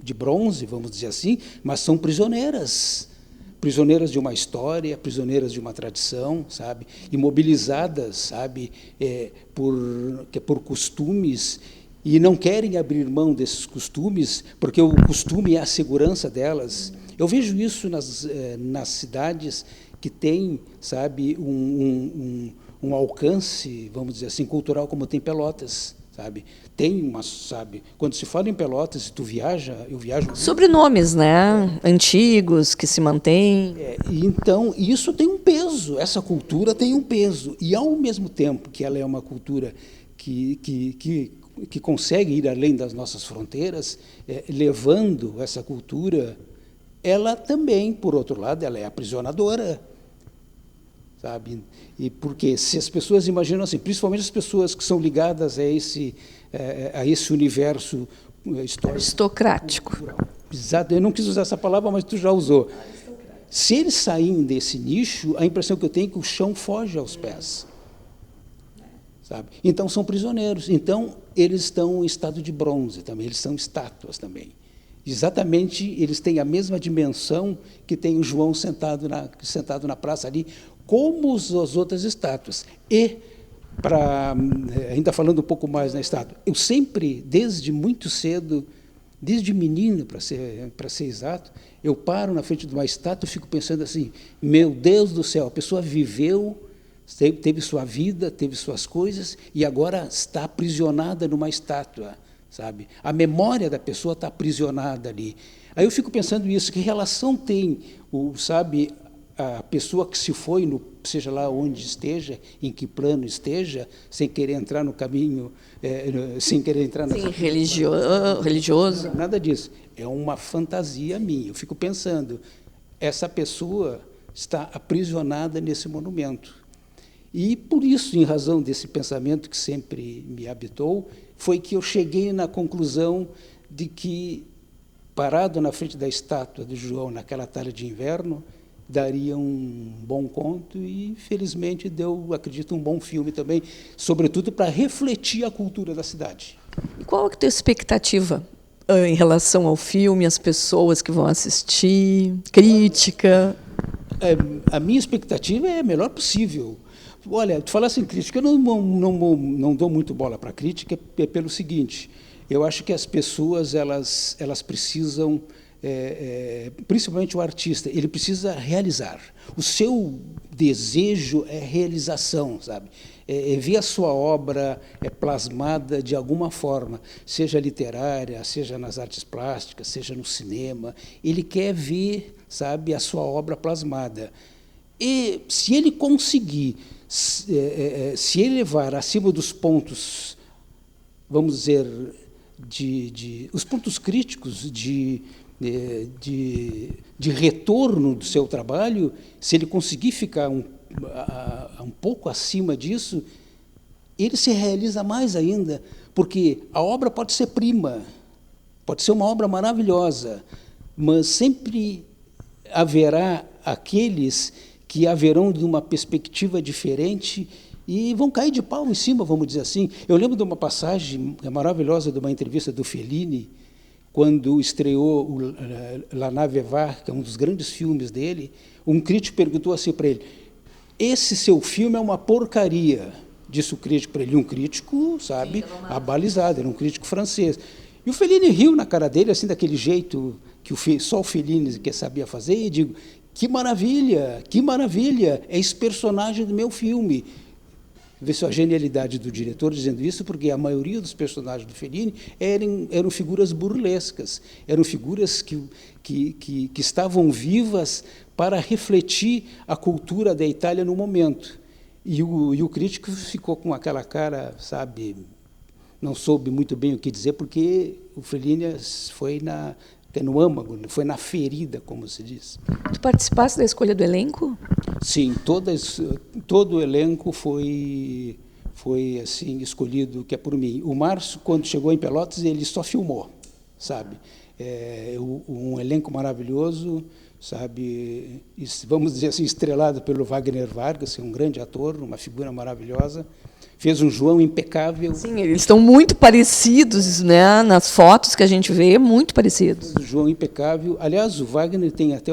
de bronze, vamos dizer assim, mas são prisioneiras de uma história, prisioneiras de uma tradição, sabe, imobilizadas, sabe, por costumes, e não querem abrir mão desses costumes, porque o costume é a segurança delas. Eu vejo isso nas cidades que têm, sabe, um alcance, vamos dizer assim, cultural, como tem Pelotas, sabe? Sabe, quando se fala em Pelotas, tu viaja, eu viajo... Sobrenomes, né? Antigos, que se mantêm. Então, isso tem um peso, essa cultura tem um peso. E, ao mesmo tempo que ela é uma cultura que consegue ir além das nossas fronteiras, levando essa cultura, ela também, por outro lado, ela é aprisionadora, sabe? E porque se as pessoas imaginam assim, principalmente as pessoas que são ligadas a esse universo histórico, aristocrático. Exato, eu não quis usar essa palavra, mas tu já usou. Se eles saírem desse nicho, a impressão que eu tenho é que o chão foge aos pés. sabe? Então são prisioneiros. Então eles estão em estado de bronze também, eles são estátuas também. Exatamente, eles têm a mesma dimensão que tem o João sentado na praça ali, como as outras estátuas. E, ainda falando um pouco mais na estátua, eu sempre, desde muito cedo, desde menino, para ser exato, eu paro na frente de uma estátua e fico pensando assim, meu Deus do céu, a pessoa viveu, teve sua vida, teve suas coisas, e agora está aprisionada numa estátua, sabe? A memória da pessoa está aprisionada ali. Aí eu fico pensando isso, que relação tem, sabe, a pessoa que se foi, seja lá onde esteja, em que plano esteja, sem querer entrar no caminho, sem querer entrar... Sim, religioso. Nada disso. É uma fantasia minha. Eu fico pensando, essa pessoa está aprisionada nesse monumento. E, por isso, em razão desse pensamento que sempre me habitou, foi que eu cheguei na conclusão de que, parado na frente da estátua do João, naquela tarde de inverno, daria um bom conto e, felizmente, deu, acredito, um bom filme também, sobretudo para refletir a cultura da cidade. E qual é a tua expectativa em relação ao filme, as pessoas que vão assistir, crítica? A minha expectativa é a melhor possível. Olha, tu falasse em crítica, eu não dou muito bola para a crítica, pelo seguinte, eu acho que as pessoas elas precisam, principalmente o artista, ele precisa realizar. O seu desejo é realização, sabe? Ver a sua obra plasmada de alguma forma, seja literária, seja nas artes plásticas, seja no cinema. Ele quer ver, sabe, a sua obra plasmada. E se ele conseguir, se ele levar acima dos pontos, vamos dizer, os pontos críticos de retorno do seu trabalho, se ele conseguir ficar um pouco acima disso, ele se realiza mais ainda, porque a obra pode ser prima, pode ser uma obra maravilhosa, mas sempre haverá aqueles que haverão de uma perspectiva diferente e vão cair de pau em cima, vamos dizer assim. Eu lembro de uma passagem maravilhosa de uma entrevista do Fellini, quando estreou o La Nave Va, que é um dos grandes filmes dele, um crítico perguntou assim para ele, esse seu filme é uma porcaria, disse o crítico para ele, um crítico, sabe, abalizado, era um crítico francês. E o Fellini riu na cara dele, assim, daquele jeito que só o Fellini que sabia fazer, e digo, que maravilha, é esse personagem do meu filme. Vê só a genialidade do diretor dizendo isso, porque a maioria dos personagens do Fellini eram figuras burlescas, eram figuras que estavam vivas para refletir a cultura da Itália no momento. E o crítico ficou com aquela cara, sabe, não soube muito bem o que dizer, porque o Fellini foi no âmago, foi na ferida, como se diz. Tu participaste da escolha do elenco? Sim, todo o elenco foi assim escolhido, que é por mim. O Márcio, quando chegou em Pelotas, ele só filmou, sabe? Um elenco maravilhoso, sabe? Vamos dizer assim, estrelado pelo Wagner Vargas, um grande ator, uma figura maravilhosa. Fez um João impecável. Sim, eles estão muito parecidos, né? Nas fotos que a gente vê, muito parecidos. João impecável. Aliás, o Wagner tem até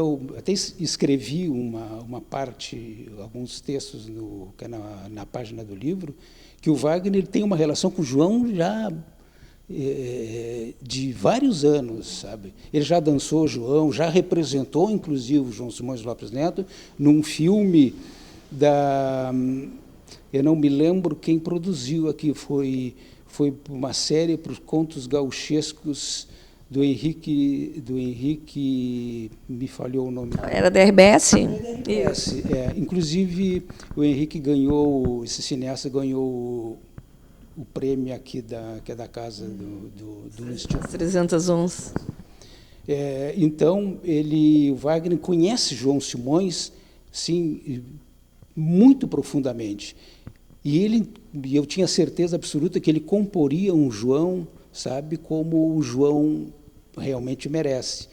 escrevi uma parte, alguns textos que é na página do livro, que o Wagner tem uma relação com o João já de vários anos, sabe? Ele já dançou o João, já representou, inclusive, o João Simões Lopes Neto num filme eu não me lembro quem produziu aqui, foi uma série para os contos gauchescos do Henrique, me falhou o nome. Era da RBS? RBS, inclusive o Henrique ganhou, esse cineasta ganhou o prêmio aqui que é da casa do Instituto. 311. Então, o Wagner conhece João Simões, sim, muito profundamente. E eu tinha certeza absoluta que ele comporia um João, sabe, como o João realmente merece.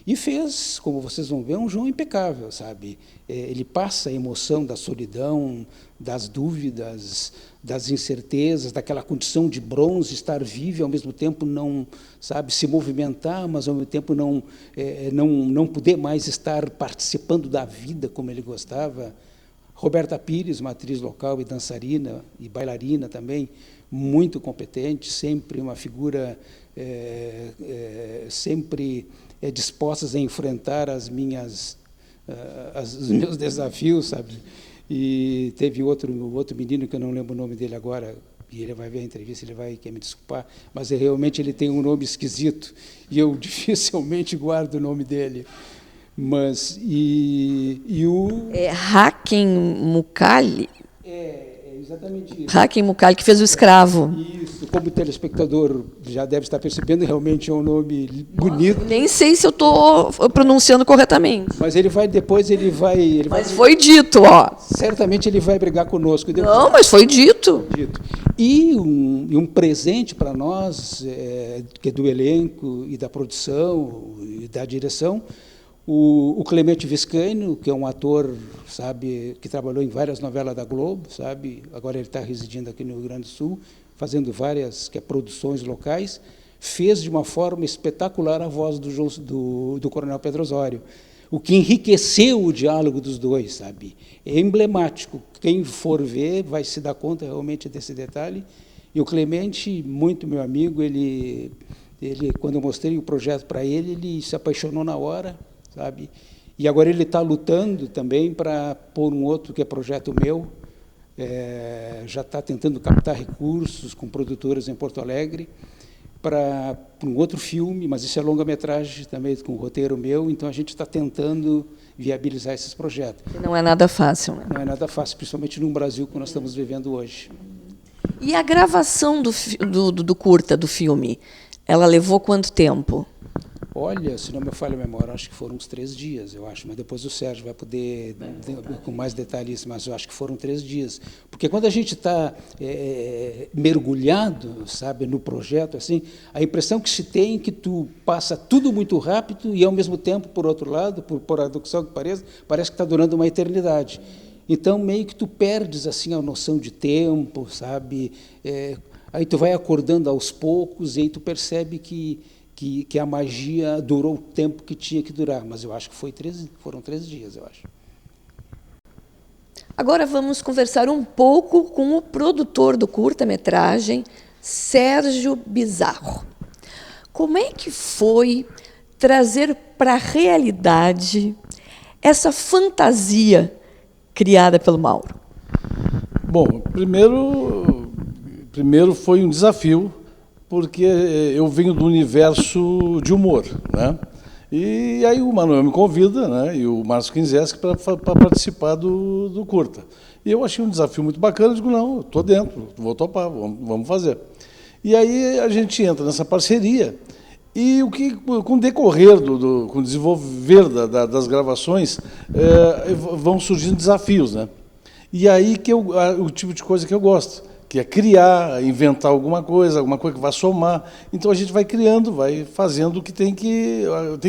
E fez, como vocês vão ver, um João impecável, sabe? Ele passa a emoção da solidão, das dúvidas, das incertezas, daquela condição de bronze, estar vivo e, ao mesmo tempo, não, sabe, se movimentar, mas, ao mesmo tempo, não poder mais estar participando da vida como ele gostava. Roberta Pires, uma atriz local e dançarina e bailarina também, muito competente, sempre uma figura sempre dispostas a enfrentar os meus desafios, sabe? E teve outro menino, que eu não lembro o nome dele agora, e ele vai ver a entrevista, quer me desculpar, mas realmente ele tem um nome esquisito, e eu dificilmente guardo o nome dele. Mas, Hakim Mukali? Exatamente isso. Hakim Mukali, que fez O Escravo. Isso, como o telespectador já deve estar percebendo, realmente é um nome bonito. Nem sei se eu estou pronunciando corretamente. Mas ele vai depois, Mas foi dito, ó. Certamente ele vai brigar conosco. Depois. Não, mas foi dito. E um presente para nós, que é do elenco e da produção e da direção, o Clemente Viscaino, que é um ator, sabe, que trabalhou em várias novelas da Globo, sabe, agora ele está residindo aqui no Rio Grande do Sul, fazendo várias produções locais, fez de uma forma espetacular a voz do Coronel Pedro Osório, o que enriqueceu o diálogo dos dois, sabe, é emblemático. Quem for ver vai se dar conta realmente desse detalhe. E o Clemente, muito meu amigo, ele quando eu mostrei o projeto para ele se apaixonou na hora, sabe? E agora ele está lutando também para pôr um outro, que é projeto meu, já está tentando captar recursos com produtoras em Porto Alegre para um outro filme, mas isso é longa-metragem também, com roteiro meu, então a gente está tentando viabilizar esses projetos. Não é nada fácil, né? Não é nada fácil, principalmente no Brasil que nós estamos vivendo hoje. E a gravação do curta, do filme, ela levou quanto tempo? Olha, se não me falha a memória, acho que foram uns 3 dias, eu acho, mas depois o Sérgio vai poder, com mais detalhes, mas eu acho que foram 3 dias. Porque quando a gente está mergulhado, sabe, no projeto, assim, a impressão que se tem é que tu passa tudo muito rápido e, ao mesmo tempo, por outro lado, por paradoxal que pareça, parece que está durando uma eternidade. Então, meio que tu perdes assim a noção de tempo, sabe? Aí tu vai acordando aos poucos e aí tu percebe que a magia durou o tempo que tinha que durar, mas eu acho que foram 3 dias, eu acho. Agora vamos conversar um pouco com o produtor do curta-metragem, Sérgio Bizarro. Como é que foi trazer para a realidade essa fantasia criada pelo Mauro? Bom, primeiro foi um desafio, porque eu venho do universo de humor, né? E aí o Manuel me convida, né? E o Márcio Kinzeski para participar do curta. E eu achei um desafio muito bacana, digo, não, estou dentro, vou topar, vamos fazer. E aí a gente entra nessa parceria, e com o decorrer, com o desenvolver das gravações, vão surgindo desafios, né? E aí o tipo de coisa que eu gosto, que é criar, inventar alguma coisa que vai somar. Então a gente vai criando, vai fazendo o que tem que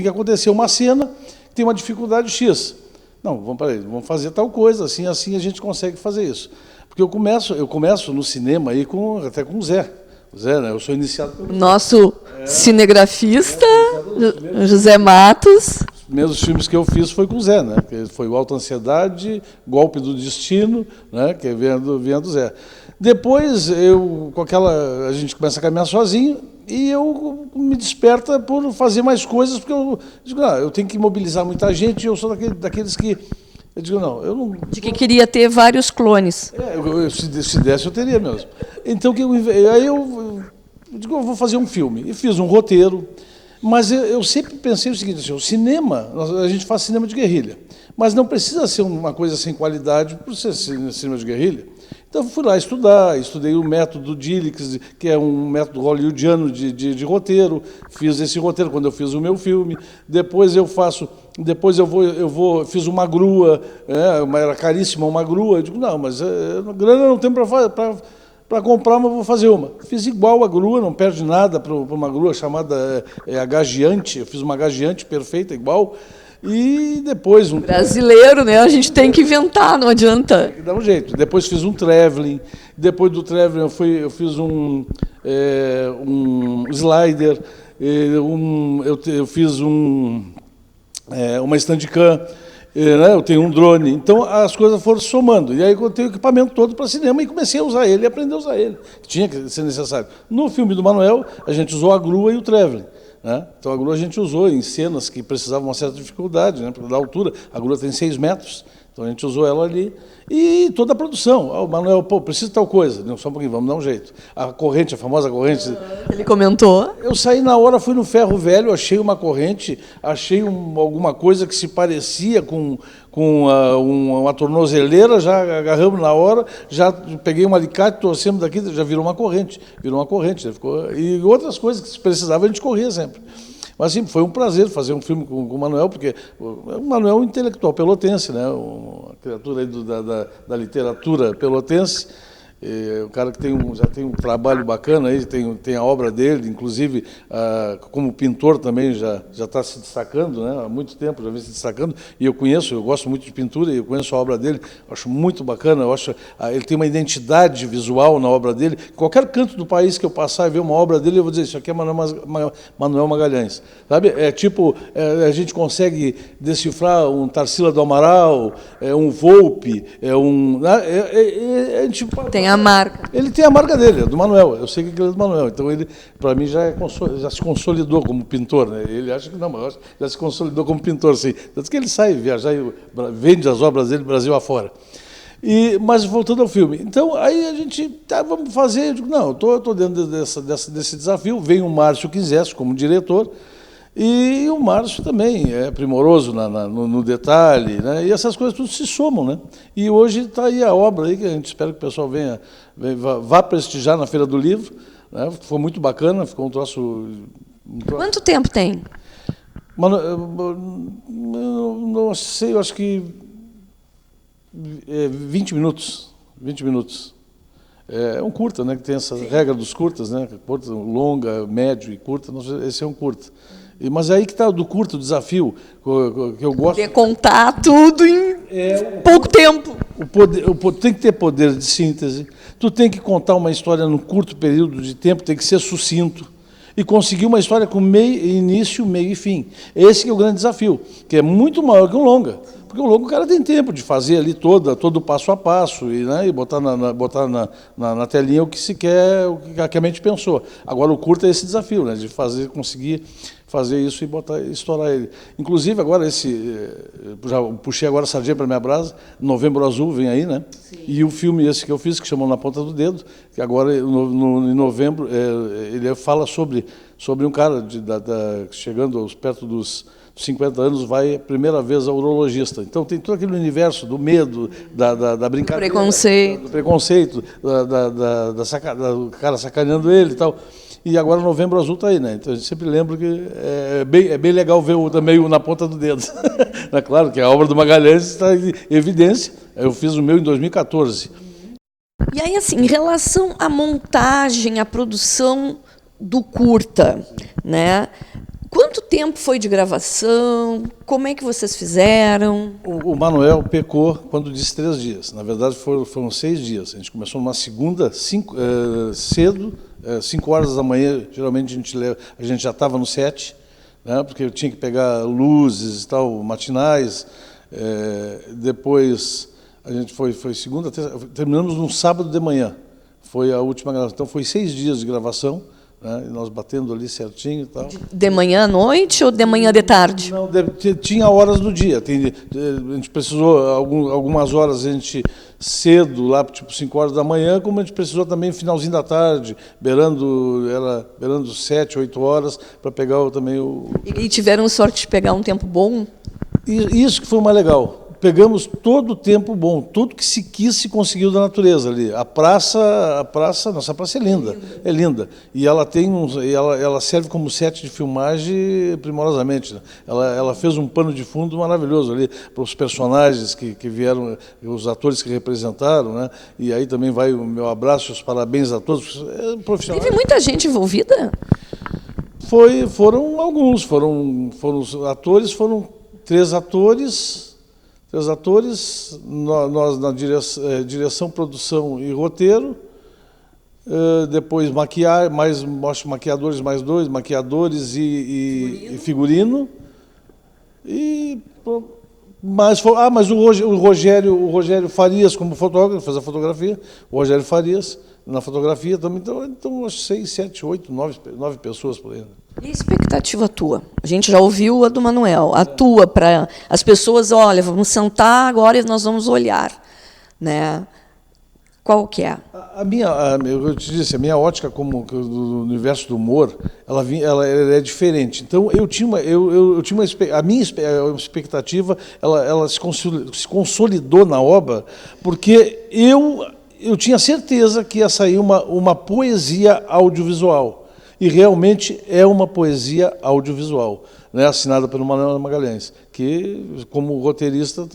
acontecer. Uma cena que tem uma dificuldade X. Não, vamos fazer tal coisa, assim a gente consegue fazer isso. Porque eu começo no cinema aí até com o Zé. O Zé, né? Eu sou iniciado pelo nosso cinegrafista, José Matos. Os primeiros filmes que eu fiz foi com o Zé, né? Que foi o Alta Ansiedade, Golpe do Destino, né? Que vem do Zé. Depois, a gente começa a caminhar sozinho e eu me desperta por fazer mais coisas, porque eu digo, eu tenho que mobilizar muita gente, e eu sou daqueles que... Eu digo, eu não... De que queria ter vários clones. Se desse, eu teria mesmo. Então, aí eu digo, eu vou fazer um filme. E fiz um roteiro, mas eu sempre pensei o seguinte, assim, o cinema, a gente faz cinema de guerrilha, mas não precisa ser uma coisa sem qualidade por ser cinema de guerrilha. Então, fui lá estudei o método Dillix, que é um método hollywoodiano de roteiro, fiz esse roteiro quando eu fiz o meu filme, depois fiz uma grua, era caríssima uma grua, eu digo, não, mas grana não tem para comprar, mas vou fazer uma. Fiz igual a grua, não perde nada para uma grua chamada agagiante, eu fiz uma agagiante perfeita, igual. E depois... Brasileiro, né? A gente tem que inventar, não adianta. Tem que dar um jeito. Depois fiz um traveling. Depois do traveling eu fiz um slider. Eu fiz uma Steadicam. Né? Eu tenho um drone. Então as coisas foram somando. E aí eu tenho o equipamento todo para cinema e comecei a usar ele e aprender a usar ele. Tinha que ser necessário. No filme do Manuel, a gente usou a grua e o traveling. Né? Então a grua a gente usou em cenas que precisavam uma certa dificuldade, né? Da altura. A grua tem 6 metros, então a gente usou ela ali. E toda a produção. O Manuel, precisa de tal coisa. Não, só um pouquinho, vamos dar um jeito. A corrente, a famosa corrente. Ele comentou. Eu saí na hora, fui no ferro velho, achei uma corrente, achei alguma coisa que se parecia com uma tornozeleira, já agarramos na hora, já peguei um alicate, torcemos daqui, já virou uma corrente. E outras coisas que se precisava, a gente corria sempre. Mas sim, foi um prazer fazer um filme com o Manuel, porque o Manuel é um intelectual pelotense, né? Uma criatura aí da literatura pelotense. O cara que já tem um trabalho bacana, aí, tem a obra dele, inclusive como pintor também já está se destacando, né? Há muito tempo já vem se destacando, e eu gosto muito de pintura, e eu conheço a obra dele, acho muito bacana, ele tem uma identidade visual na obra dele. Qualquer canto do país que eu passar e ver uma obra dele, eu vou dizer, isso aqui é Manuel Magalhães. Sabe? A gente consegue decifrar um Tarsila do Amaral, um Volpe, Tem a marca. Ele tem a marca dele, é do Manuel. Eu sei que ele é do Manuel. Então ele, para mim, já se consolidou como pintor, né? Ele acha que não, mas já se consolidou como pintor, sim. Tanto que ele sai viajar e vende as obras dele Brasil afora. Mas voltando ao filme, então aí a gente vamos fazer. Eu digo, não, estou dentro desse desafio. Vem o Márcio Quinzesco como diretor. E o Márcio também é primoroso no detalhe, né? E essas coisas tudo se somam, né? E hoje está aí a obra aí, que a gente espera que o pessoal vá prestigiar na Feira do Livro, né? Foi muito bacana, ficou um troço... Quanto tempo tem? Mano, eu não sei, eu acho que 20 minutos. 20 minutos. É um curta, né? Que tem essa regra dos curtas, né? Curta, longa, médio e curta. Esse é um curta. Mas aí que está do curto o desafio, que eu gosto... De contar tudo em pouco tempo. Tem que ter poder de síntese, tu tem que contar uma história num curto período de tempo, tem que ser sucinto, e conseguir uma história com início, meio e fim. Esse que é o grande desafio, que é muito maior que um longa. Porque o longa o cara tem tempo de fazer ali todo o passo a passo e botar na telinha o que se quer, o que a mente pensou. Agora o curto é esse desafio, né, de conseguir fazer isso e estourar ele. Inclusive agora já puxei agora a sardinha para minha brasa, Novembro Azul vem aí, né? Sim. E o filme esse que eu fiz, que chamou Na Ponta do Dedo, que agora em novembro ele fala sobre um cara chegando perto dos 50 anos, vai a primeira vez ao urologista. Então tem todo aquele universo do medo, da brincadeira, do preconceito, do cara sacaneando ele e tal. E agora Novembro Azul está aí, né? Então a gente sempre lembra que é bem legal ver também o Na Ponta do Dedo. É claro que a obra do Magalhães está em evidência. Eu fiz o meu em 2014. E aí, assim, em relação à montagem, à produção do curta, né? Quanto tempo foi de gravação? Como é que vocês fizeram? O Manuel pecou quando disse 3 dias. Na verdade, foram 6 dias. A gente começou numa segunda, cedo, 5 horas da manhã. Geralmente a gente já estava no set, né, porque eu tinha que pegar luzes e tal, matinais. Depois a gente foi segunda, terça, terminamos no sábado de manhã. Foi a última gravação. Então foi 6 dias de gravação. Né, e nós batendo ali certinho e tal. De manhã à noite ou de manhã de tarde? Não, tinha horas do dia. A gente precisou, algumas horas a gente cedo, lá tipo 5 horas da manhã, como a gente precisou também finalzinho da tarde, beirando 7, 8 horas, para pegar também o... E tiveram sorte de pegar um tempo bom? Isso que foi o mais legal. Pegamos todo o tempo bom, tudo que se quis se conseguiu da natureza ali. A praça, nossa praça é linda, é linda. E ela ela serve como set de filmagem primorosamente. Né? Ela fez um pano de fundo maravilhoso ali para os personagens que vieram, os atores que representaram, né? E aí também vai o meu abraço e os parabéns a todos. Profissionais. Teve muita gente envolvida? Foram alguns, foram os atores, 3 atores, nós na direção, produção e roteiro, depois maquiadores mais 2, maquiadores e figurino. Mas o Rogério Farias como fotógrafo, faz a fotografia, o Rogério Farias na fotografia também, então acho 6, 7, 8, 9 pessoas por aí. E a expectativa tua? A gente já ouviu a do Manuel, a tua para as pessoas, olha, vamos sentar agora e nós vamos olhar, né? Qual que é? Eu te disse, a minha ótica como do universo do humor, ela é diferente. Então eu tinha a minha expectativa, ela se consolidou na obra, porque eu tinha certeza que ia sair uma poesia audiovisual. E realmente é uma poesia audiovisual, né, assinada pelo Manuel Magalhães, que como roteirista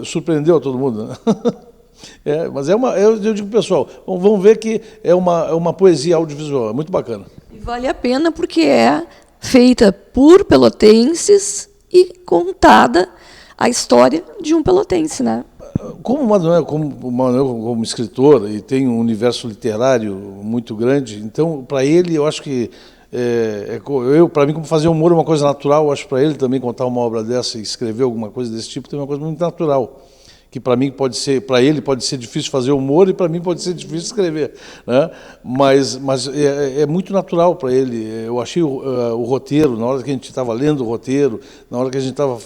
surpreendeu a todo mundo, né? Mas eu digo, pessoal, vamos ver que é uma poesia audiovisual, é muito bacana. E vale a pena porque é feita por pelotenses e contada a história de um pelotense, né? Como o Manuel como escritor e tem um universo literário muito grande, então para ele eu acho que para mim, como fazer humor é uma coisa natural, acho para ele também contar uma obra dessa e escrever alguma coisa desse tipo tem uma coisa muito natural, que para mim para ele pode ser difícil fazer humor e para mim pode ser difícil escrever, né? Mas é muito natural para ele. Eu achei o roteiro, na hora que a gente estava lendo o roteiro, na hora que a gente estava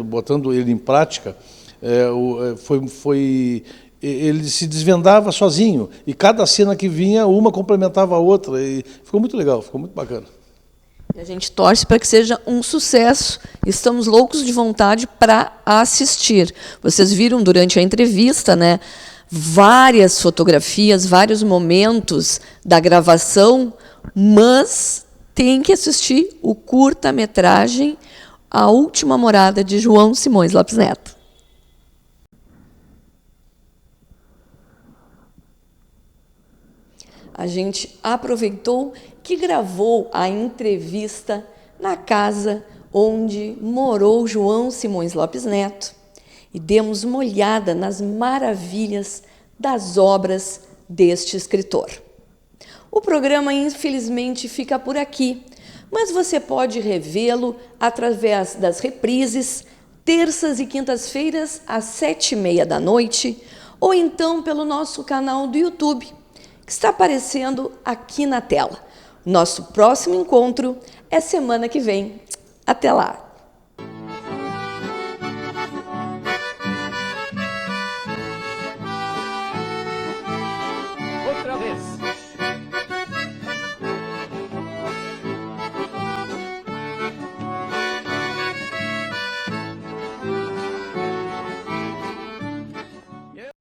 botando ele em prática, ele se desvendava sozinho, e cada cena que vinha, uma complementava a outra, e ficou muito legal, ficou muito bacana. E a gente torce para que seja um sucesso, estamos loucos de vontade para assistir. Vocês viram durante a entrevista, né, várias fotografias, vários momentos da gravação, mas tem que assistir o curta-metragem A Última Morada, de João Simões Lopes Neto. A gente aproveitou que gravou a entrevista na casa onde morou João Simões Lopes Neto e demos uma olhada nas maravilhas das obras deste escritor. O programa, infelizmente, fica por aqui, mas você pode revê-lo através das reprises, terças e quintas-feiras, às 19h30, ou então pelo nosso canal do YouTube, que está aparecendo aqui na tela. Nosso próximo encontro é semana que vem. Até lá!